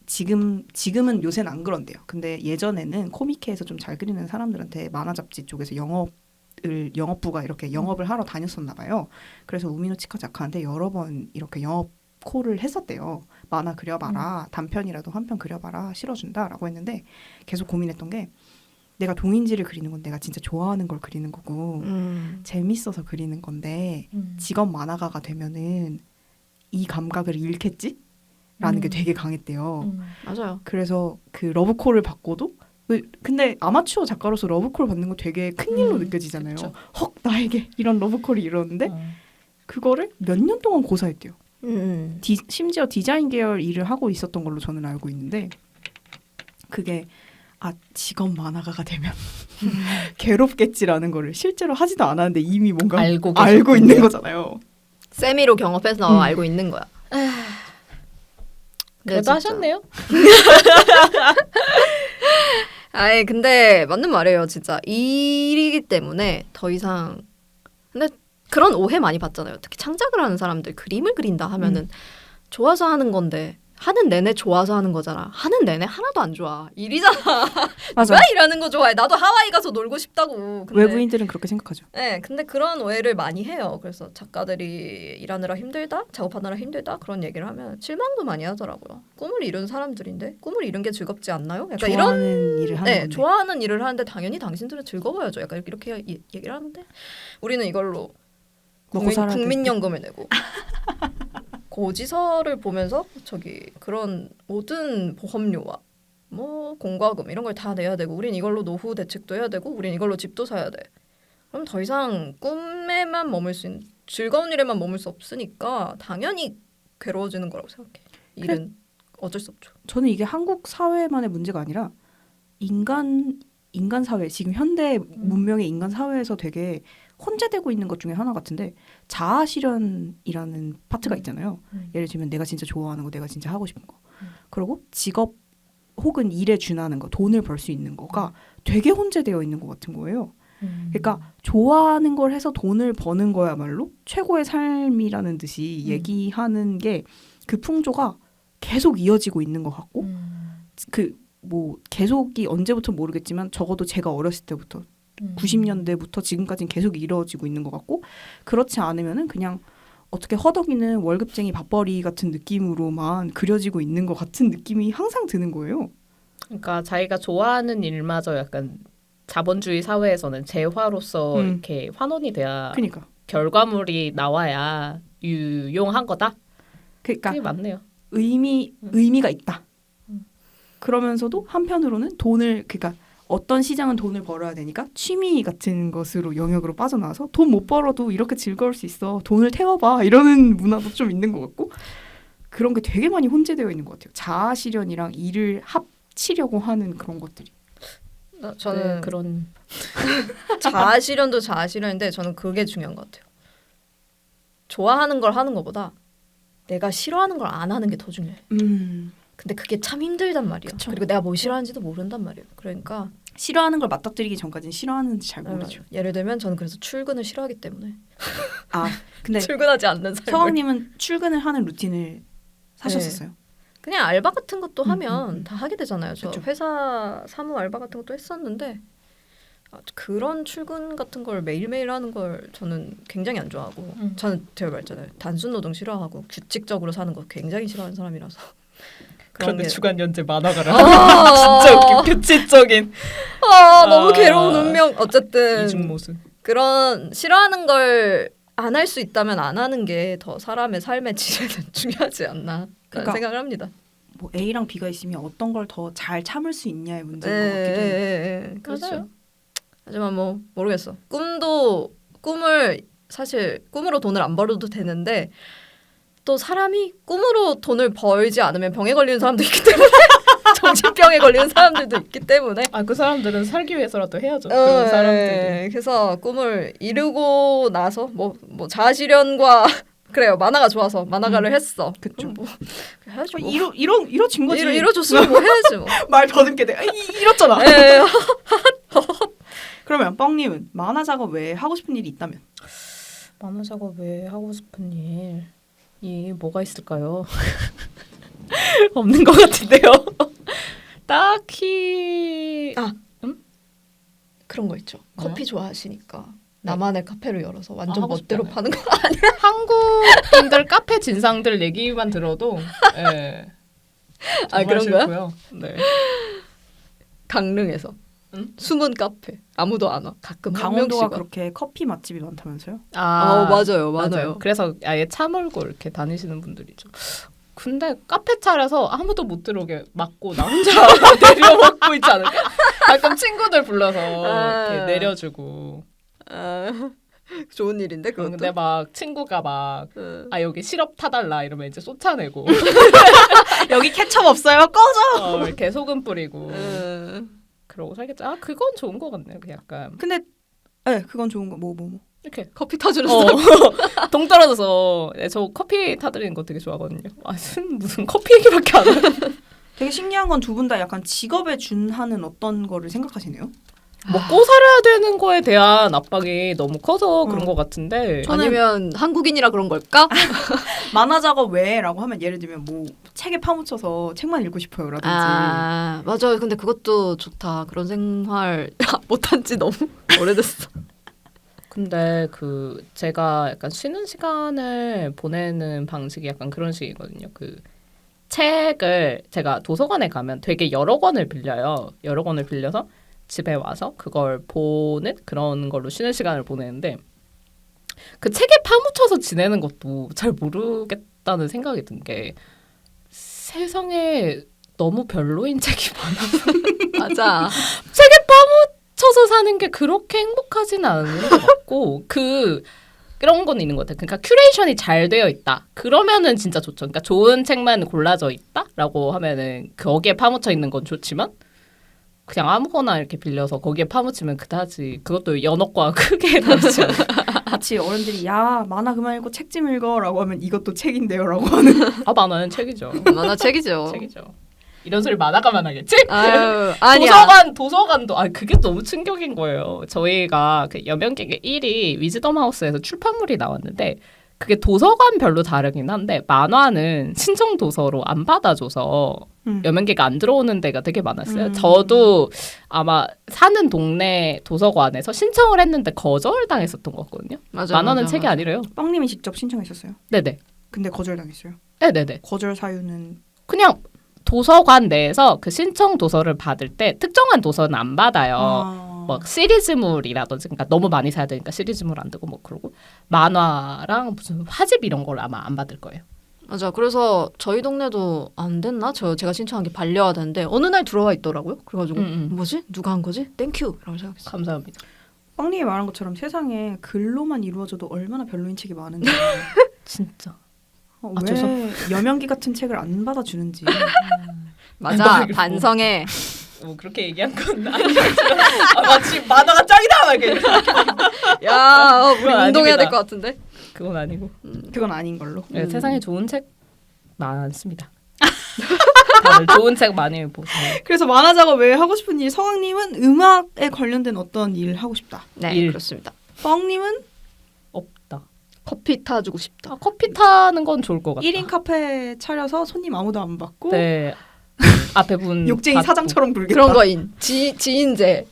지금은 요새는 안 그런데요. 근데 예전에는 코미케에서 좀 잘 그리는 사람들한테 만화 잡지 쪽에서 영업부가 이렇게 영업을 하러 다녔었나 봐요. 그래서 우미노 치카 작가한테 여러 번 이렇게 영업 콜을 했었대요. 만화 그려봐라. 단편이라도 한 편 그려봐라. 실어준다라고 했는데 계속 고민했던 게 내가 동인지를 그리는 건 내가 진짜 좋아하는 걸 그리는 거고 재밌어서 그리는 건데 직업 만화가가 되면은 이 감각을 잃겠지? 라는 게 되게 강했대요. 맞아요. 그래서 그 러브콜을 받고도 근데 아마추어 작가로서 러브콜 받는 거 되게 큰일로 느껴지잖아요. 그쵸. 헉 나에게 이런 러브콜이 이러는데 그거를 몇 년 동안 고사했대요. 심지어 디자인 계열 일을 하고 있었던 걸로 저는 알고 있는데 그게 아 직업 만화가가 되면 괴롭겠지라는 거를 실제로 하지도 않았는데 이미 뭔가 알고 있는 거잖아요. 세미로 경험해서 알고 있는 거야. 그래도 진짜. 하셨네요. 아이 근데 맞는 말이에요. 진짜 일이기 때문에 더 이상 근데 그런 오해 많이 받잖아요. 특히 창작을 하는 사람들 그림을 그린다 하면은 좋아서 하는 건데 하는 내내 좋아서 하는 거잖아. 하는 내내 하나도 안 좋아. 일이잖아. 맞아. 누가 일하는 거 좋아해. 나도 하와이 가서 놀고 싶다고. 근데, 외부인들은 그렇게 생각하죠. 네, 근데 그런 오해를 많이 해요. 그래서 작가들이 일하느라 힘들다, 작업하느라 힘들다 그런 얘기를 하면 실망도 많이 하더라고요. 꿈을 이룬 사람들인데 꿈을 이룬 게 즐겁지 않나요? 약간 이런 좋아하는 일을 하는 네, 건데. 좋아하는 일을 하는데 당연히 당신들은 즐거워야죠. 약간 이렇게 얘기를 하는데 우리는 이걸로 먹고 살아야 국민연금을 내고 고지서를 보면서 저기 그런 모든 보험료와 뭐 공과금 이런 걸 다 내야 되고 우린 이걸로 노후 대책도 해야 되고 우린 이걸로 집도 사야 돼. 그럼 더 이상 꿈에만 머물 수 있는 즐거운 일에만 머물 수 없으니까 당연히 괴로워지는 거라고 생각해. 일은 어쩔 수 없죠. 저는 이게 한국 사회만의 문제가 아니라 인간 사회 지금 현대 문명의 인간 사회에서 되게 혼재되고 있는 것 중에 하나 같은데 자아 실현이라는 파트가 있잖아요. 예를 들면 내가 진짜 좋아하는 거, 내가 진짜 하고 싶은 거. 그리고 직업 혹은 일에 준하는 거, 돈을 벌 수 있는 거가 되게 혼재되어 있는 것 같은 거예요. 그러니까 좋아하는 걸 해서 돈을 버는 거야말로 최고의 삶이라는 듯이 얘기하는 게 그 풍조가 계속 이어지고 있는 것 같고 그 뭐 계속이 언제부터 모르겠지만 적어도 제가 어렸을 때부터 90년대부터 지금까지는 계속 이루어지고 있는 것 같고 그렇지 않으면은 그냥 어떻게 허덕이는 월급쟁이 밥벌이 같은 느낌으로만 그려지고 있는 것 같은 느낌이 항상 드는 거예요. 그러니까 자기가 좋아하는 일마저 약간 자본주의 사회에서는 재화로서 이렇게 환원이 돼야 그러니까 결과물이 나와야 유용한 거다. 그러니까 그게 맞네요. 의미가 있다. 그러면서도 한편으로는 돈을 그러니까 어떤 시장은 돈을 벌어야 되니까 취미 같은 것으로 영역으로 빠져나와서 돈 못 벌어도 이렇게 즐거울 수 있어. 돈을 태워봐. 이러는 문화도 좀 있는 것 같고 그런 게 되게 많이 혼재되어 있는 것 같아요. 자아 실현이랑 일을 합치려고 하는 그런 것들이. 저는 네, 그런 자아 실현도 자아 실현인데 저는 그게 중요한 것 같아요. 좋아하는 걸 하는 것보다 내가 싫어하는 걸 안 하는 게 더 중요해. 근데 그게 참 힘들단 말이야. 그쵸. 그리고 내가 뭐 싫어하는지도 모른단 말이에요. 그러니까 싫어하는 걸 맞닥뜨리기 전까지는 싫어하는지 잘 모르죠. 예를 들면 저는 그래서 출근을 싫어하기 때문에 아 근데 출근하지 않는 삶을 서강님은 출근을 하는 루틴을 사셨었어요? 그냥 알바 같은 것도 하면 다 하게 되잖아요. 저 그쵸. 회사 사무 알바 같은 것도 했었는데 그런 출근 같은 걸 매일매일 하는 걸 저는 굉장히 안 좋아하고 저는 제가 말했잖아요. 단순 노동 싫어하고 규칙적으로 사는 거 굉장히 싫어하는 사람이라서 그런데 게- 주간 연재 만화가를 아, 진짜 웃긴 규칙적인 너무 괴로운 운명. 어쨌든 이중모습. 그런 싫어하는 걸 안 할 수 있다면 안 하는 게 더 사람의 삶의 질에는 중요하지 않나 그러니까 생각을 합니다. 뭐 A랑 B가 있으면 어떤 걸 더 잘 참을 수 있냐의 문제인 것 같기도 해요. 그렇죠. 맞아요. 하지만 뭐 모르겠어. 꿈을 사실 꿈으로 돈을 안 벌어도 되는데 또 사람이 꿈으로 돈을 벌지 않으면 병에 걸리는 사람도 있기 때문에 정신병에 걸리는 사람들도 있기 때문에 그 사람들은 살기 위해서라도 해야죠. 그런 사람들이. 그래서 꿈을 이루고 나서 뭐 자아실현과 그래요. 만화가 좋아서 만화가를 했어. 그쵸. 뭐 해야지 뭐. 이뤄진 거지. 이뤄줬으면 뭐 해야지 뭐. 말 더듬게 돼. 이렇잖아. 예. 그러면 뻥님은 만화 작업 외에 하고 싶은 일이 있다면? 만화 작업 왜 하고 싶은 일이 뭐가 있을까요? 없는 것 같은데요. 딱히 그런 거 있죠. 뭐요? 커피 좋아하시니까 나만의 카페를 열어서 완전 하고 멋대로 싶잖아요. 파는 거 아니야? 한국인들 카페 진상들 얘기만 들어도 예. 정말 그런 거야? 싫고요. 네. 강릉에서 응? 숨은 카페 아무도 안 와. 가끔 한 강원도가 명씩 와. 그렇게 커피 맛집이 많다면서요? 맞아요. 그래서 아예 차 몰고 이렇게 다니시는 분들이죠. 근데 카페 차려서 아무도 못 들어오게 막고 나 혼자 내려 먹고 있지 않을까? 가끔 친구들 불러서 이렇게 내려주고. 좋은 일인데 그것도. 근데 막 친구가 막 여기 시럽 타달라 이러면 이제 쏟아내고 여기 케첩 없어요? 꺼져! 이렇게 소금 뿌리고 그러고 살겠지. 아 그건 좋은 것 같네요. 그 약간 근데 네, 그건 좋은 거. 뭐. 이렇게 커피 타주는 동 떨어져서 네, 저 커피 타드리는 거 되게 좋아하거든요. 아 무슨 커피 얘기밖에 안 하고 되게 신기한 건 두 분 다 약간 직업에 준하는 어떤 거를 생각하시네요? 먹고 살아야 되는 거에 대한 압박이 너무 커서 그런 것 같은데 아니면 한국인이라 그런 걸까? 만화 작업 외라고 하면 예를 들면 뭐 책에 파묻혀서 책만 읽고 싶어요라든지. 아 맞아요. 근데 그것도 좋다. 그런 생활 못한 지 너무 오래됐어. 근데 그 제가 약간 쉬는 시간을 보내는 방식이 약간 그런 식이거든요. 그 책을 제가 도서관에 가면 되게 여러 권을 빌려요. 여러 권을 빌려서 집에 와서 그걸 보는 그런 걸로 쉬는 시간을 보내는데 그 책에 파묻혀서 지내는 것도 잘 모르겠다는 생각이 든 게 세상에 너무 별로인 책이 많아서 맞아. 책에 파묻혀서 사는 게 그렇게 행복하지는 않은 것 같고 그런 건 있는 것 같아요. 그러니까 큐레이션이 잘 되어 있다. 그러면은 진짜 좋죠. 그러니까 좋은 책만 골라져 있다라고 하면은 거기에 파묻혀 있는 건 좋지만 그냥 아무거나 이렇게 빌려서 거기에 파묻히면 그다지 그것도 연옥과 크게 다르지 않아요. 마치 어른들이 야 만화 그만 읽고 책 좀 읽어라고 하면 이것도 책인데요라고 하는. 아 만화는 책이죠. 만화 책이죠. 책이죠. 이런 소리 만화가만 하겠지? 아유, 아니야. 도서관도 그게 너무 충격인 거예요. 저희가 그 여명객의 1위 위즈덤 하우스에서 출판물이 나왔는데 그게 도서관별로 다르긴 한데 만화는 신청 도서로 안 받아줘서 여명객가 안 들어오는 데가 되게 많았어요. 저도 아마 사는 동네 도서관에서 신청을 했는데 거절당했었던 것 같거든요. 만화는 책이 아니래요. 뻥님이 직접 신청했었어요. 네네. 근데 거절당했어요. 네네네. 거절 사유는 그냥 도서관 내에서 그 신청 도서를 받을 때 특정한 도서는 안 받아요. 뭐 시리즈물이라든지 그러니까 너무 많이 사야 되니까 시리즈물 안 되고 뭐 그러고 만화랑 무슨 화집 이런 걸 아마 안 받을 거예요. 맞아. 그래서 저희 동네도 안 됐나? 제가 신청한 게 반려하다는데 어느 날 들어와 있더라고요. 그래가지고 뭐지? 누가 한 거지? 땡큐! 라고 생각했어요. 감사합니다. 뻥님이 말한 것처럼 세상에 글로만 이루어져도 얼마나 별로인 책이 많은데 진짜. 왜 여명기 같은 책을 안 받아주는지. 맞아. 반성해. 뭐 그렇게 얘기한 건 아니지만 마치 만화가 짱이다 막 이렇게. 야, 우리 그건 운동해야 아닙니다. 될 것 같은데. 그건 아니고. 그건 아닌 걸로. 네, 세상에 좋은 책 많습니다. 다들 좋은 책 많이 보세요. 그래서 만화 작업 외에 하고 싶은 일, 서강님은 음악에 관련된 어떤 일 하고 싶다. 네, 일. 그렇습니다. 뻥님은 없다. 커피 타주고 싶다. 커피 타는 건 좋을 것 같다. 1인 카페 차려서 손님 아무도 안 받고 네. 앞에 분 욕쟁이 받고. 사장처럼 굴겠다. 그런 거인. 지인제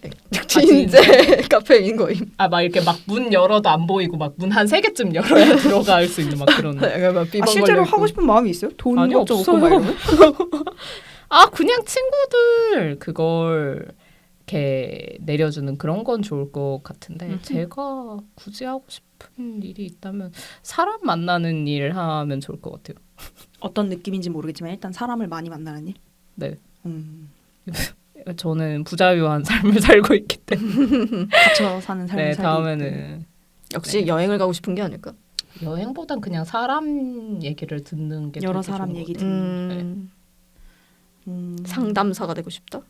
카페인 거임. 막 이렇게 막 문 열어도 안 보이고 막 문 한 3개쯤 열어야 들어갈 수 있는 막 그런. 실제로 하고 싶은 마음이 있어요? 돈 아니, 걱정 없고 없어요. 막 이런 거? 그냥 친구들 그걸 이렇게 내려주는 그런 건 좋을 것 같은데 제가 굳이 하고 싶은 일이 있다면 사람 만나는 일 하면 좋을 것 같아요. 어떤 느낌인지 모르겠지만 일단 사람을 많이 만나는 일? 네. 음. 저는 부자유한 삶을 살고 있기 때문에 갇혀 사는 삶을 네, 살고 다음에는 역시 여행을 가고 싶은 게 아닐까? 여행보단 그냥 사람 얘기를 듣는 게 여러 되게 사람 좋은 얘기 것 듣는 상담사가 되고 싶다.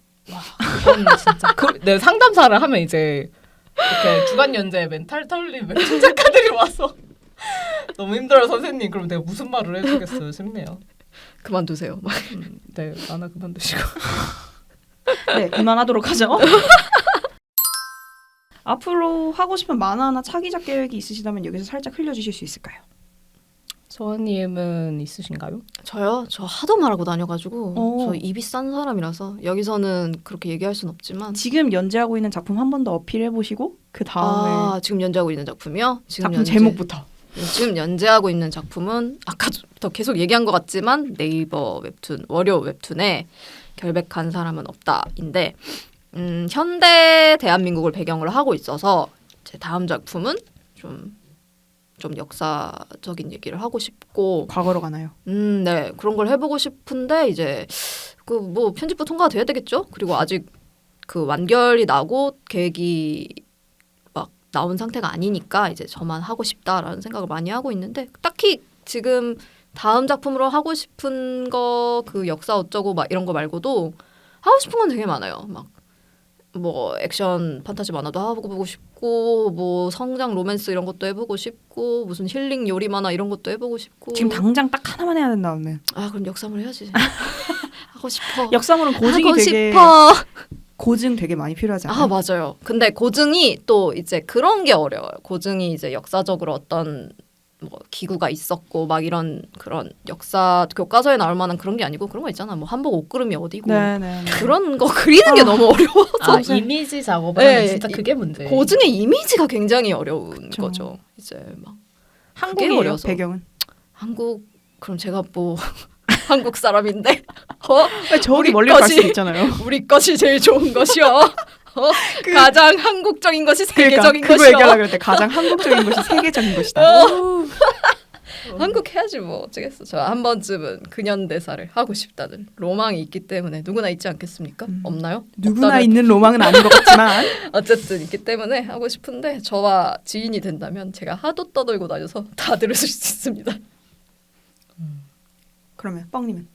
그건 진짜 네, 상담사를 하면 이제 이렇게 주간 연재 멘탈 털린 웹툰 작가들이 와서 너무 힘들어요 선생님. 그럼 내가 무슨 말을 해주겠어요 싶네요. 그만두세요. 네, 만화 그만두시고. 네, 그만하도록 하죠. 앞으로 하고 싶은 만화나 차기작 계획이 있으시다면 여기서 살짝 흘려주실 수 있을까요? 소아님은 있으신가요? 저요? 저 하도 말하고 다녀가지고 오. 저 입이 싼 사람이라서 여기서는 그렇게 얘기할 순 없지만 지금 연재하고 있는 작품 한 번 더 어필해보시고 그 다음에 지금 연재하고 있는 작품이요? 작품 제목부터. 지금 연재하고 있는 작품은 아까부터 계속 얘기한 것 같지만 네이버 웹툰, 월요 웹툰에 결백한 사람은 없다인데 현대 대한민국을 배경으로 하고 있어서 제 다음 작품은 좀 역사적인 얘기를 하고 싶고 과거로 가나요? 네 그런 걸 해보고 싶은데 이제 그 뭐 편집부 통과가 돼야 되겠죠. 그리고 아직 그 완결이 나고 계획이 막 나온 상태가 아니니까 이제 저만 하고 싶다라는 생각을 많이 하고 있는데 딱히 지금 다음 작품으로 하고 싶은 거 그 역사 어쩌고 막 이런 거 말고도 하고 싶은 건 되게 많아요. 막 뭐 액션 판타지 만화도 해보고 싶고 뭐 성장 로맨스 이런 것도 해보고 싶고 무슨 힐링 요리 만화 이런 것도 해보고 싶고 지금 당장 딱 하나만 해야 된다면 아 그럼 역사물 해야지. 하고 싶어. 역사물은 고증이 하고 되게 싶어. 고증 되게 많이 필요하지 않아요? 아 맞아요. 근데 고증이 또 이제 그런 게 어려워요. 고증이 이제 역사적으로 어떤 뭐 기구가 있었고 막 이런 그런 역사 교과서에 나올 만한 그런 게 아니고 그런 거 있잖아. 뭐 한복 옷구름이 어디고 네네. 그런 거 그리는 게 너무 어려워. 아, 이미지 작업을 네, 하면 진짜 그게 문제. 고증의 이미지가 굉장히 어려운 그쵸. 거죠. 이제 막 한국이에요 어려서. 배경은? 한국 그럼 제가 뭐 한국 사람인데 어? 저기 우리 멀리 갈 것이- 수도 있잖아요. 우리 것이 제일 좋은 것이요. 어? 가장 한국적인 것이 세계적인 그거 것이요. 얘기하려고 그랬대. 가장 한국적인 것이 세계적인 것이다. 한국 해야지 뭐 어쩌겠어. 저 한 번쯤은 근현대사를 하고 싶다는 로망이 있기 때문에 누구나 있지 않겠습니까? 없나요? 누구나 없다면 있는 로망은 아닌 것 같지만 어쨌든 있기 때문에 하고 싶은데 저와 지인이 된다면 제가 하도 떠들고 다녀서 다 들으실 수 있습니다. 그러면 뻥님은?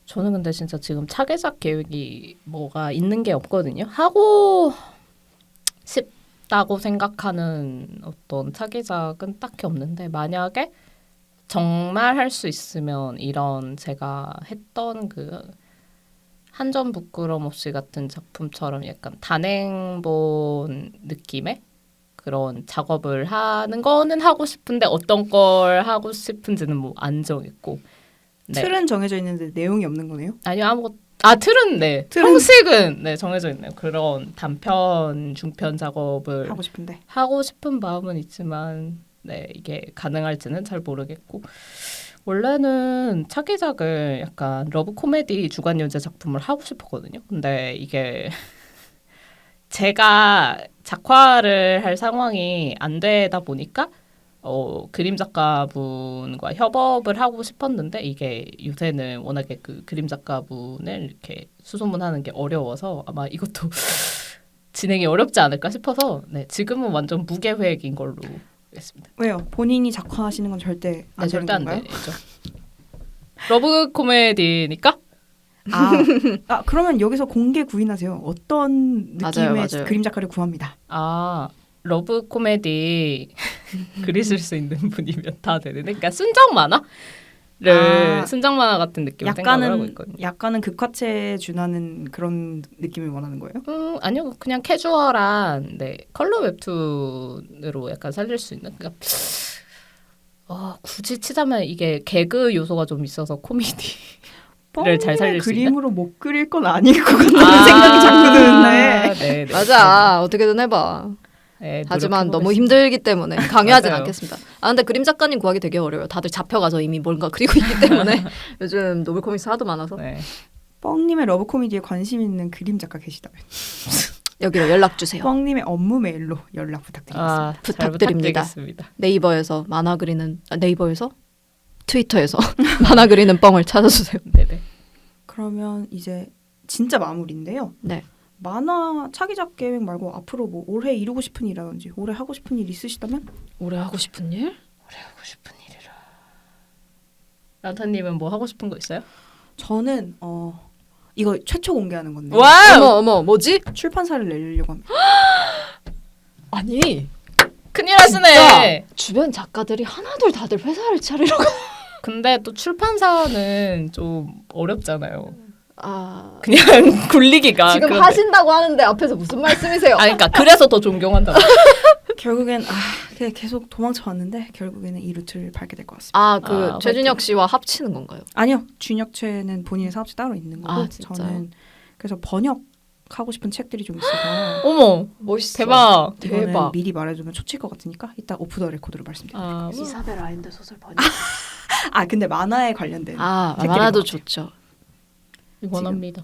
저는 근데 진짜 지금 차기작 계획이 뭐가 있는 게 없거든요. 하고 싶다고 생각하는 어떤 차기작은 딱히 없는데 만약에 정말 할 수 있으면 이런 제가 했던 그 한 점 부끄럼 없이 같은 작품처럼 약간 단행본 느낌의 그런 작업을 하는 거는 하고 싶은데 어떤 걸 하고 싶은지는 뭐 안 정했고. 네. 틀은 정해져 있는데 내용이 없는 거네요. 아니요 아무것도 틀은 네 틀은- 형식은 네 정해져 있네요. 그런 단편 중편 작업을 하고 싶은데. 하고 싶은 마음은 있지만 네 이게 가능할지는 잘 모르겠고 원래는 차기작을 약간 러브 코미디 주간 연재 작품을 하고 싶었거든요. 근데 이게 제가 작화를 할 상황이 안 되다 보니까 그림 작가분과 협업을 하고 싶었는데 이게 요새는 워낙에 그 그림 작가분을 이렇게 수소문하는 게 어려워서 아마 이것도 진행이 어렵지 않을까 싶어서 네 지금은 완전 무계획인 걸로 하겠습니다. 왜요? 본인이 작화하시는 건 절대 안 되는 네, 절대 안 건가요? 되죠. 러브 코미디니까 그러면 여기서 공개 구인하세요. 어떤 느낌의 맞아요. 그림 작가를 구합니다. 러브 코미디 그리실 수 있는 분이면 다 되는데 그러니까 순정 만화를 순정 만화 같은 느낌을 생각을 하고 있거든요. 약간은 극화체에 준하는 그런 느낌을 원하는 거예요? 아니요 그냥 캐주얼한 네 컬러 웹툰으로 약간 살릴 수 있는 그러니까 굳이 치자면 이게 개그 요소가 좀 있어서 코미디를 잘 살릴 수 있는 그림으로 못 그릴 건 아닐 것 같다는 생각이 자꾸 드는데. 네, 네. 맞아. 어떻게든 해봐. 네, 하지만 너무 노력해보겠습니다. 힘들기 때문에 강요하진 맞아요. 않겠습니다. 근데 그림 작가님 구하기 되게 어려워요. 다들 잡혀가서 이미 뭔가 그리고 있기 때문에 요즘 노블 코믹스 하도 많아서 네. 뻥님의 러브 코미디에 관심 있는 그림 작가 계시다면 여기로 연락 주세요. 뻥님의 업무 메일로 연락 부탁드리겠습니다. 잘 부탁드립니다. 부탁드리겠습니다. 네이버에서 만화 그리는 네이버에서 트위터에서 만화 그리는 뻥을 찾아주세요. 네네. 그러면 이제 진짜 마무리인데요. 네. 만화 차기작 계획 말고 앞으로 뭐 올해 이루고 싶은 일이라든지 올해 하고 싶은 일 있으시다면? 올해 하고 싶은 일? 하고 싶은 일이라. 란타님은 뭐 하고 싶은 거 있어요? 저는 이거 최초 공개하는 건데 어머 뭐지? 출판사를 내려고 합니다. 아니 큰일 하시네. 주변 작가들이 하나둘 다들 회사를 차리려고. 근데 또 출판사는 좀 어렵잖아요. 그냥 굴리기가. 지금 그런데. 하신다고 하는데 앞에서 무슨 말씀이세요? 그러니까 그래서 더 존경한다. 결국엔 그냥 계속 도망쳐 왔는데 결국에는 이 루트를 밟게 될 것 같습니다. 최준혁 씨와 합치는 건가요? 아니요, 준혁채는 본인의 사업체 따로 있는 거고 진짜요? 저는 그래서 번역하고 싶은 책들이 좀 있어서 어머, 멋있어. 대박. 이거는 미리 말해두면 초칠 것 같으니까 이따 오프 더 레코드로 말씀드릴게요. 이사벨 아인드 소설 번역. 근데 만화에 관련된 책들인 만화도 것 같아요. 좋죠. 원합니다.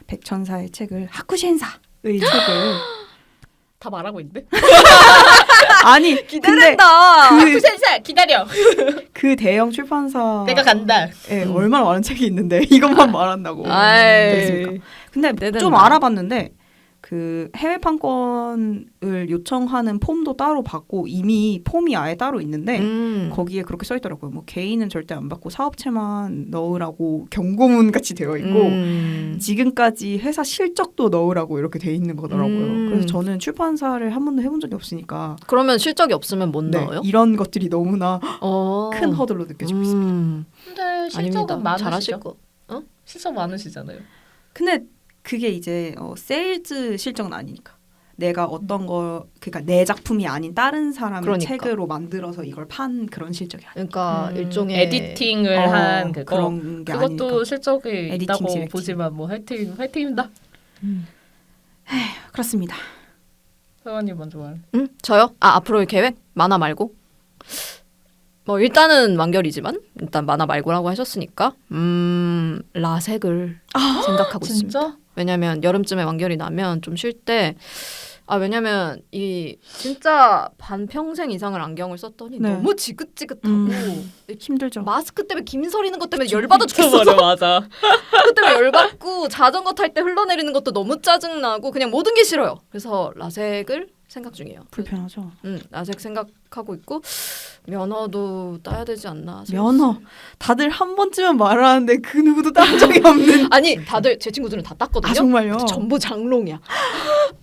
백천사의 책을 하쿠센사의 책을 다 말하고 있는데? 아니 기대된다. 근데 센세 기다려. 그 대형 출판사 내가 간다. 얼마나 많은 책이 있는데 이것만 말한다고 아이. 되겠습니까? 근데 기대된다. 좀 알아봤는데 그 해외 판권을 요청하는 폼도 따로 받고 이미 폼이 아예 따로 있는데 거기에 그렇게 써 있더라고요. 뭐 개인은 절대 안 받고 사업체만 넣으라고 경고문 같이 되어 있고 지금까지 회사 실적도 넣으라고 이렇게 돼 있는 거더라고요. 그래서 저는 출판사를 한 번도 해본 적이 없으니까 그러면 실적이 없으면 못 네, 넣어요? 이런 것들이 너무나 어. 큰 허들로 느껴지고 있습니다. 근데 아닙니다. 실적은 많으시죠? 잘하실 거. 실적 많으시잖아요. 근데 그게 이제 세일즈 실적은 아니니까. 내가 어떤 거 그러니까 내 작품이 아닌 다른 사람의 그러니까. 책으로 만들어서 이걸 판 그런 실적이 아니야. 그러니까 일종의 에디팅을 한 그거 그런 게 그것도 아니니까. 실적이 에디팅, 있다고 디렉팅. 보지만 뭐 화이팅입니다. 그렇습니다. 회원님 먼저 말. 저요? 앞으로의 계획? 만화 말고? 뭐 일단은 완결이지만 일단 만화 말고라고 하셨으니까 라섹을 생각하고 있습니다. 진짜? 왜냐면 여름쯤에 완결이 나면 좀 쉴 때 왜냐면 이 진짜 반평생 이상을 안경을 썼더니 네. 너무 지긋지긋하고 힘들죠. 마스크 때문에 김서리는 것 때문에 열받아 진짜 죽겠어. 맞아. 그 때문에 열받고 자전거 탈 때 흘러내리는 것도 너무 짜증나고 그냥 모든 게 싫어요. 그래서 라섹을 생각 중이에요. 불편하죠. 라섹 생각하고 있고 면허도 따야 되지 않나. 면허. 다들 한 번쯤은 말하는데 그 누구도 딴 적이 없는. 아니 다들 제 친구들은 다 땄거든요. 아 정말요? 전부 장롱이야.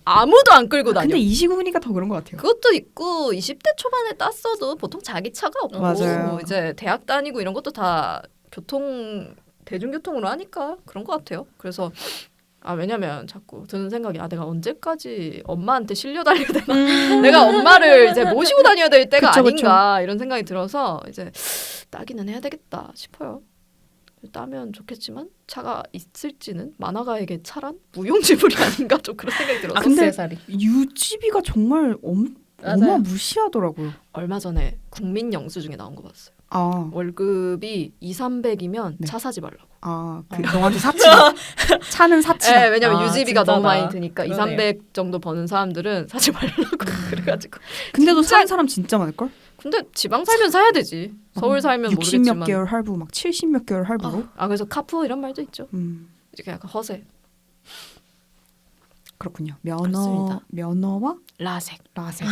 아무도 안 끌고 다녀. 근데 이 시국이니까 더 그런 것 같아요. 그것도 있고 20대 초반에 땄어도 보통 자기 차가 없고 맞아요. 이제 대학 다니고 이런 것도 다 대중교통으로 하니까 그런 것 같아요. 그래서 왜냐면 자꾸 드는 생각이 내가 언제까지 엄마한테 실려 다녀야 되나? 내가 엄마를 이제 모시고 다녀야 될 때가 그쵸, 아닌가 이런 생각이 들어서 이제 따기는 해야 되겠다 싶어요. 따면 좋겠지만 차가 있을지는 만화가에게 차란 무용지물이 아닌가 좀 그런 생각이 들어서 근데 액세서리. 유지비가 정말 맞아요. 어마무시하더라고요. 얼마 전에 국민 영수 중에 나온 거 봤어요. 아, 월급이 2,300이면 네. 차 사지 말라고. 그 너한테 사치다. 차는 사치다. 네, 왜냐면 유지비가 진짜다. 너무 많이 드니까 그러네요. 2,300 정도 버는 사람들은 사지 말라고 그래가지고. 근데도 사는 사람 진짜 많을걸? 근데 지방 살면 사야 되지. 서울 살면 60 모르겠지만. 몇 개월 할부, 막 70 몇 개월 할부로. 그래서 카푸 이런 말도 있죠. 이게 약간 허세. 그렇군요. 그렇습니다. 면허와 라섹. 라섹.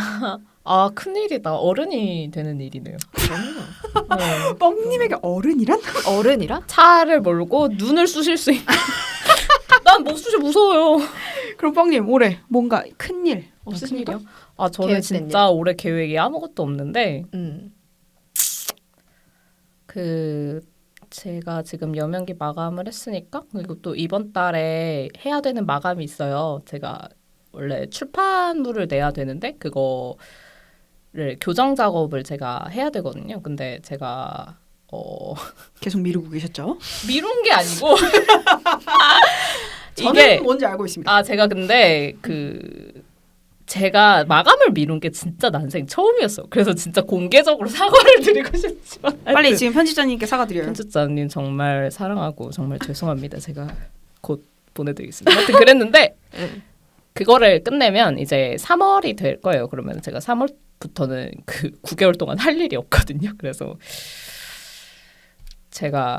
큰일이다. 어른이 되는 일이네요. 네. 뻥님에게 어른이란? 어른이라? 차를 몰고 눈을 쑤실 수 있는. 난 못 쑤셔 무서워요. 그럼 뻥님 올해 뭔가 큰일 없으십니까? 큰일이요? 저는 계획된 진짜 올해 계획이 아무것도 없는데 제가 지금 여명기 마감을 했으니까 그리고 또 이번 달에 해야 되는 마감이 있어요. 제가 원래 출판물을 내야 되는데 그거를 교정 작업을 제가 해야 되거든요. 근데 제가 계속 미루고 계셨죠? 미룬 게 아니고 저는 뭔지 알고 있습니다. 제가 근데 제가 마감을 미룬 게 진짜 난생 처음이었어요. 그래서 진짜 공개적으로 사과를 드리고 싶지만 빨리 지금 편집자님께 사과드려요. 편집자님 정말 사랑하고 정말 죄송합니다. 제가 곧 보내드리겠습니다. 하여튼 그랬는데 그거를 끝내면 이제 3월이 될 거예요. 그러면 제가 3월부터는 9개월 동안 할 일이 없거든요. 그래서 제가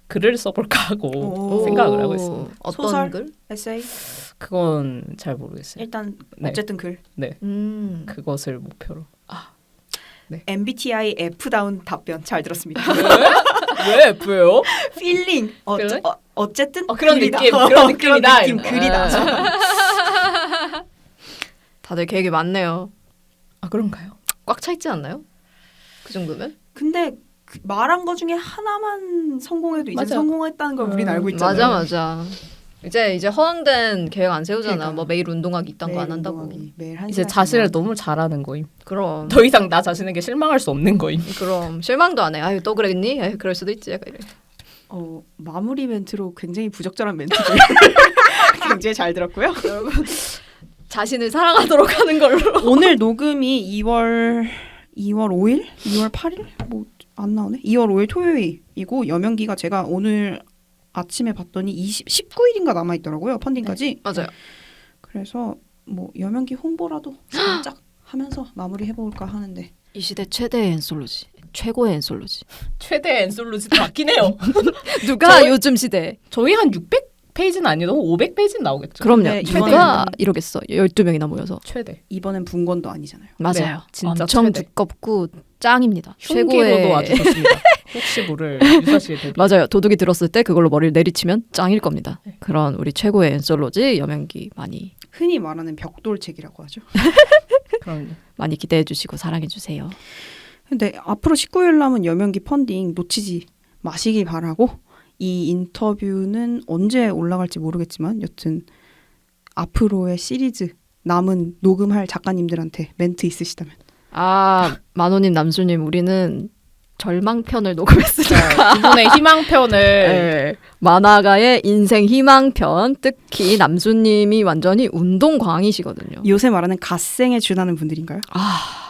글을 써볼까 하고 생각을 하고 있습니다. 어떤 소설? 글? 에세이? 그건 잘 모르겠어요. 일단 네. 어쨌든 글. 네, 그것을 목표로. MBTI F다운 답변 잘 들었습니다. 왜 F예요? 필링. 그래? 어쨌든 그런 글이다. 느낌, 그런 느낌이다. 느낌 글이다. 다들 계획이 많네요. 그런가요? 꽉 차 있지 않나요? 그 정도면? 근데 말한 거 중에 하나만 성공해도 이제 맞아. 성공했다는 걸 우린 알고 있잖아요. 맞아. 이제 허황된 계획 안 세우잖아. 그러니까. 뭐 매일 운동하기 이딴 거 안 한다고. 운동하기, 매일 한 이제 시간씩 자신을 운동하기. 너무 잘하는 거임. 그럼 더 이상 나 자신에게 실망할 수 없는 거임. 그럼 실망도 안 해. 아유 또 그랬니? 아유 그럴 수도 있지. 약간 이래. 마무리 멘트로 굉장히 부적절한 멘트를 굉장히 잘 들었고요. 여러분 자신을 사랑하도록 하는 걸로. 오늘 녹음이 2월 5일? 2월 8일? 뭐 안 나오네. 2월 5일 토요일이고 여명기가 제가 오늘 아침에 봤더니 19일인가 남아 있더라고요. 펀딩까지. 맞아요. 그래서 뭐 여명기 홍보라도 살짝 하면서 마무리 해볼까 하는데. 이 시대 최대의 엔솔로지. 최고의 엔솔로지. 최대 엔솔로지도 맞긴 해요. 누가 요즘 시대 저희 한 100페이지는 아니어도 500페이지는 나오겠죠. 그럼요. 근데 누가 이번에는- 이러겠어. 12명이나 모여서. 최대. 이번엔 분권도 아니잖아요. 맞아요. 네, 진짜 엄청 최대. 두껍고 짱입니다. 흉기로도 아주 좋습니다. 혹시 모를 유사시에 대비. 맞아요. 도둑이 들었을 때 그걸로 머리를 내리치면 짱일 겁니다. 그런 우리 최고의 엔솔로지 여명기 흔히 말하는 벽돌책이라고 하죠. 그럼요. 많이 기대해 주시고 사랑해 주세요. 근데 앞으로 19일 남은 여명기 펀딩 놓치지 마시기 바라고 이 인터뷰는 언제 올라갈지 모르겠지만 여튼 앞으로의 시리즈 남은 녹음할 작가님들한테 멘트 있으시다면 만호님, 남수님, 우리는 절망편을 녹음했으니까 두 분의 희망편을 네. 만화가의 인생 희망편, 특히 남수님이 완전히 운동광이시거든요. 요새 말하는 갓생에 준하는 분들인가요?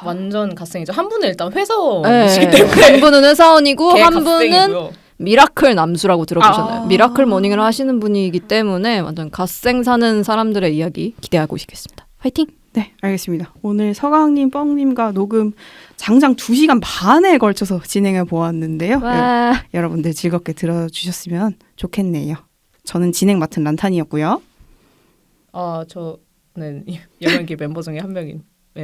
완전 갓생이죠. 한 분은 일단 네. 회사원이시기 때문에 한 분은 회사원이고 걔 한 분은 갓생이고요. 미라클 남수라고 들어보셨나요? 아. 미라클 모닝을 하시는 분이기 때문에 완전 갓생 사는 사람들의 이야기 기대하고 있겠습니다. 화이팅! 네, 알겠습니다. 오늘 서강님, 뻥님과 녹음 장장 2시간 반에 걸쳐서 진행해 보았는데요. 와. 여러분들 즐겁게 들어주셨으면 좋겠네요. 저는 진행 맡은 란탄이었고요. 저는 여명기 멤버 중에 한 명인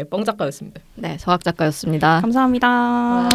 뻥 작가였습니다. 네, 서학 작가였습니다. 감사합니다. 와.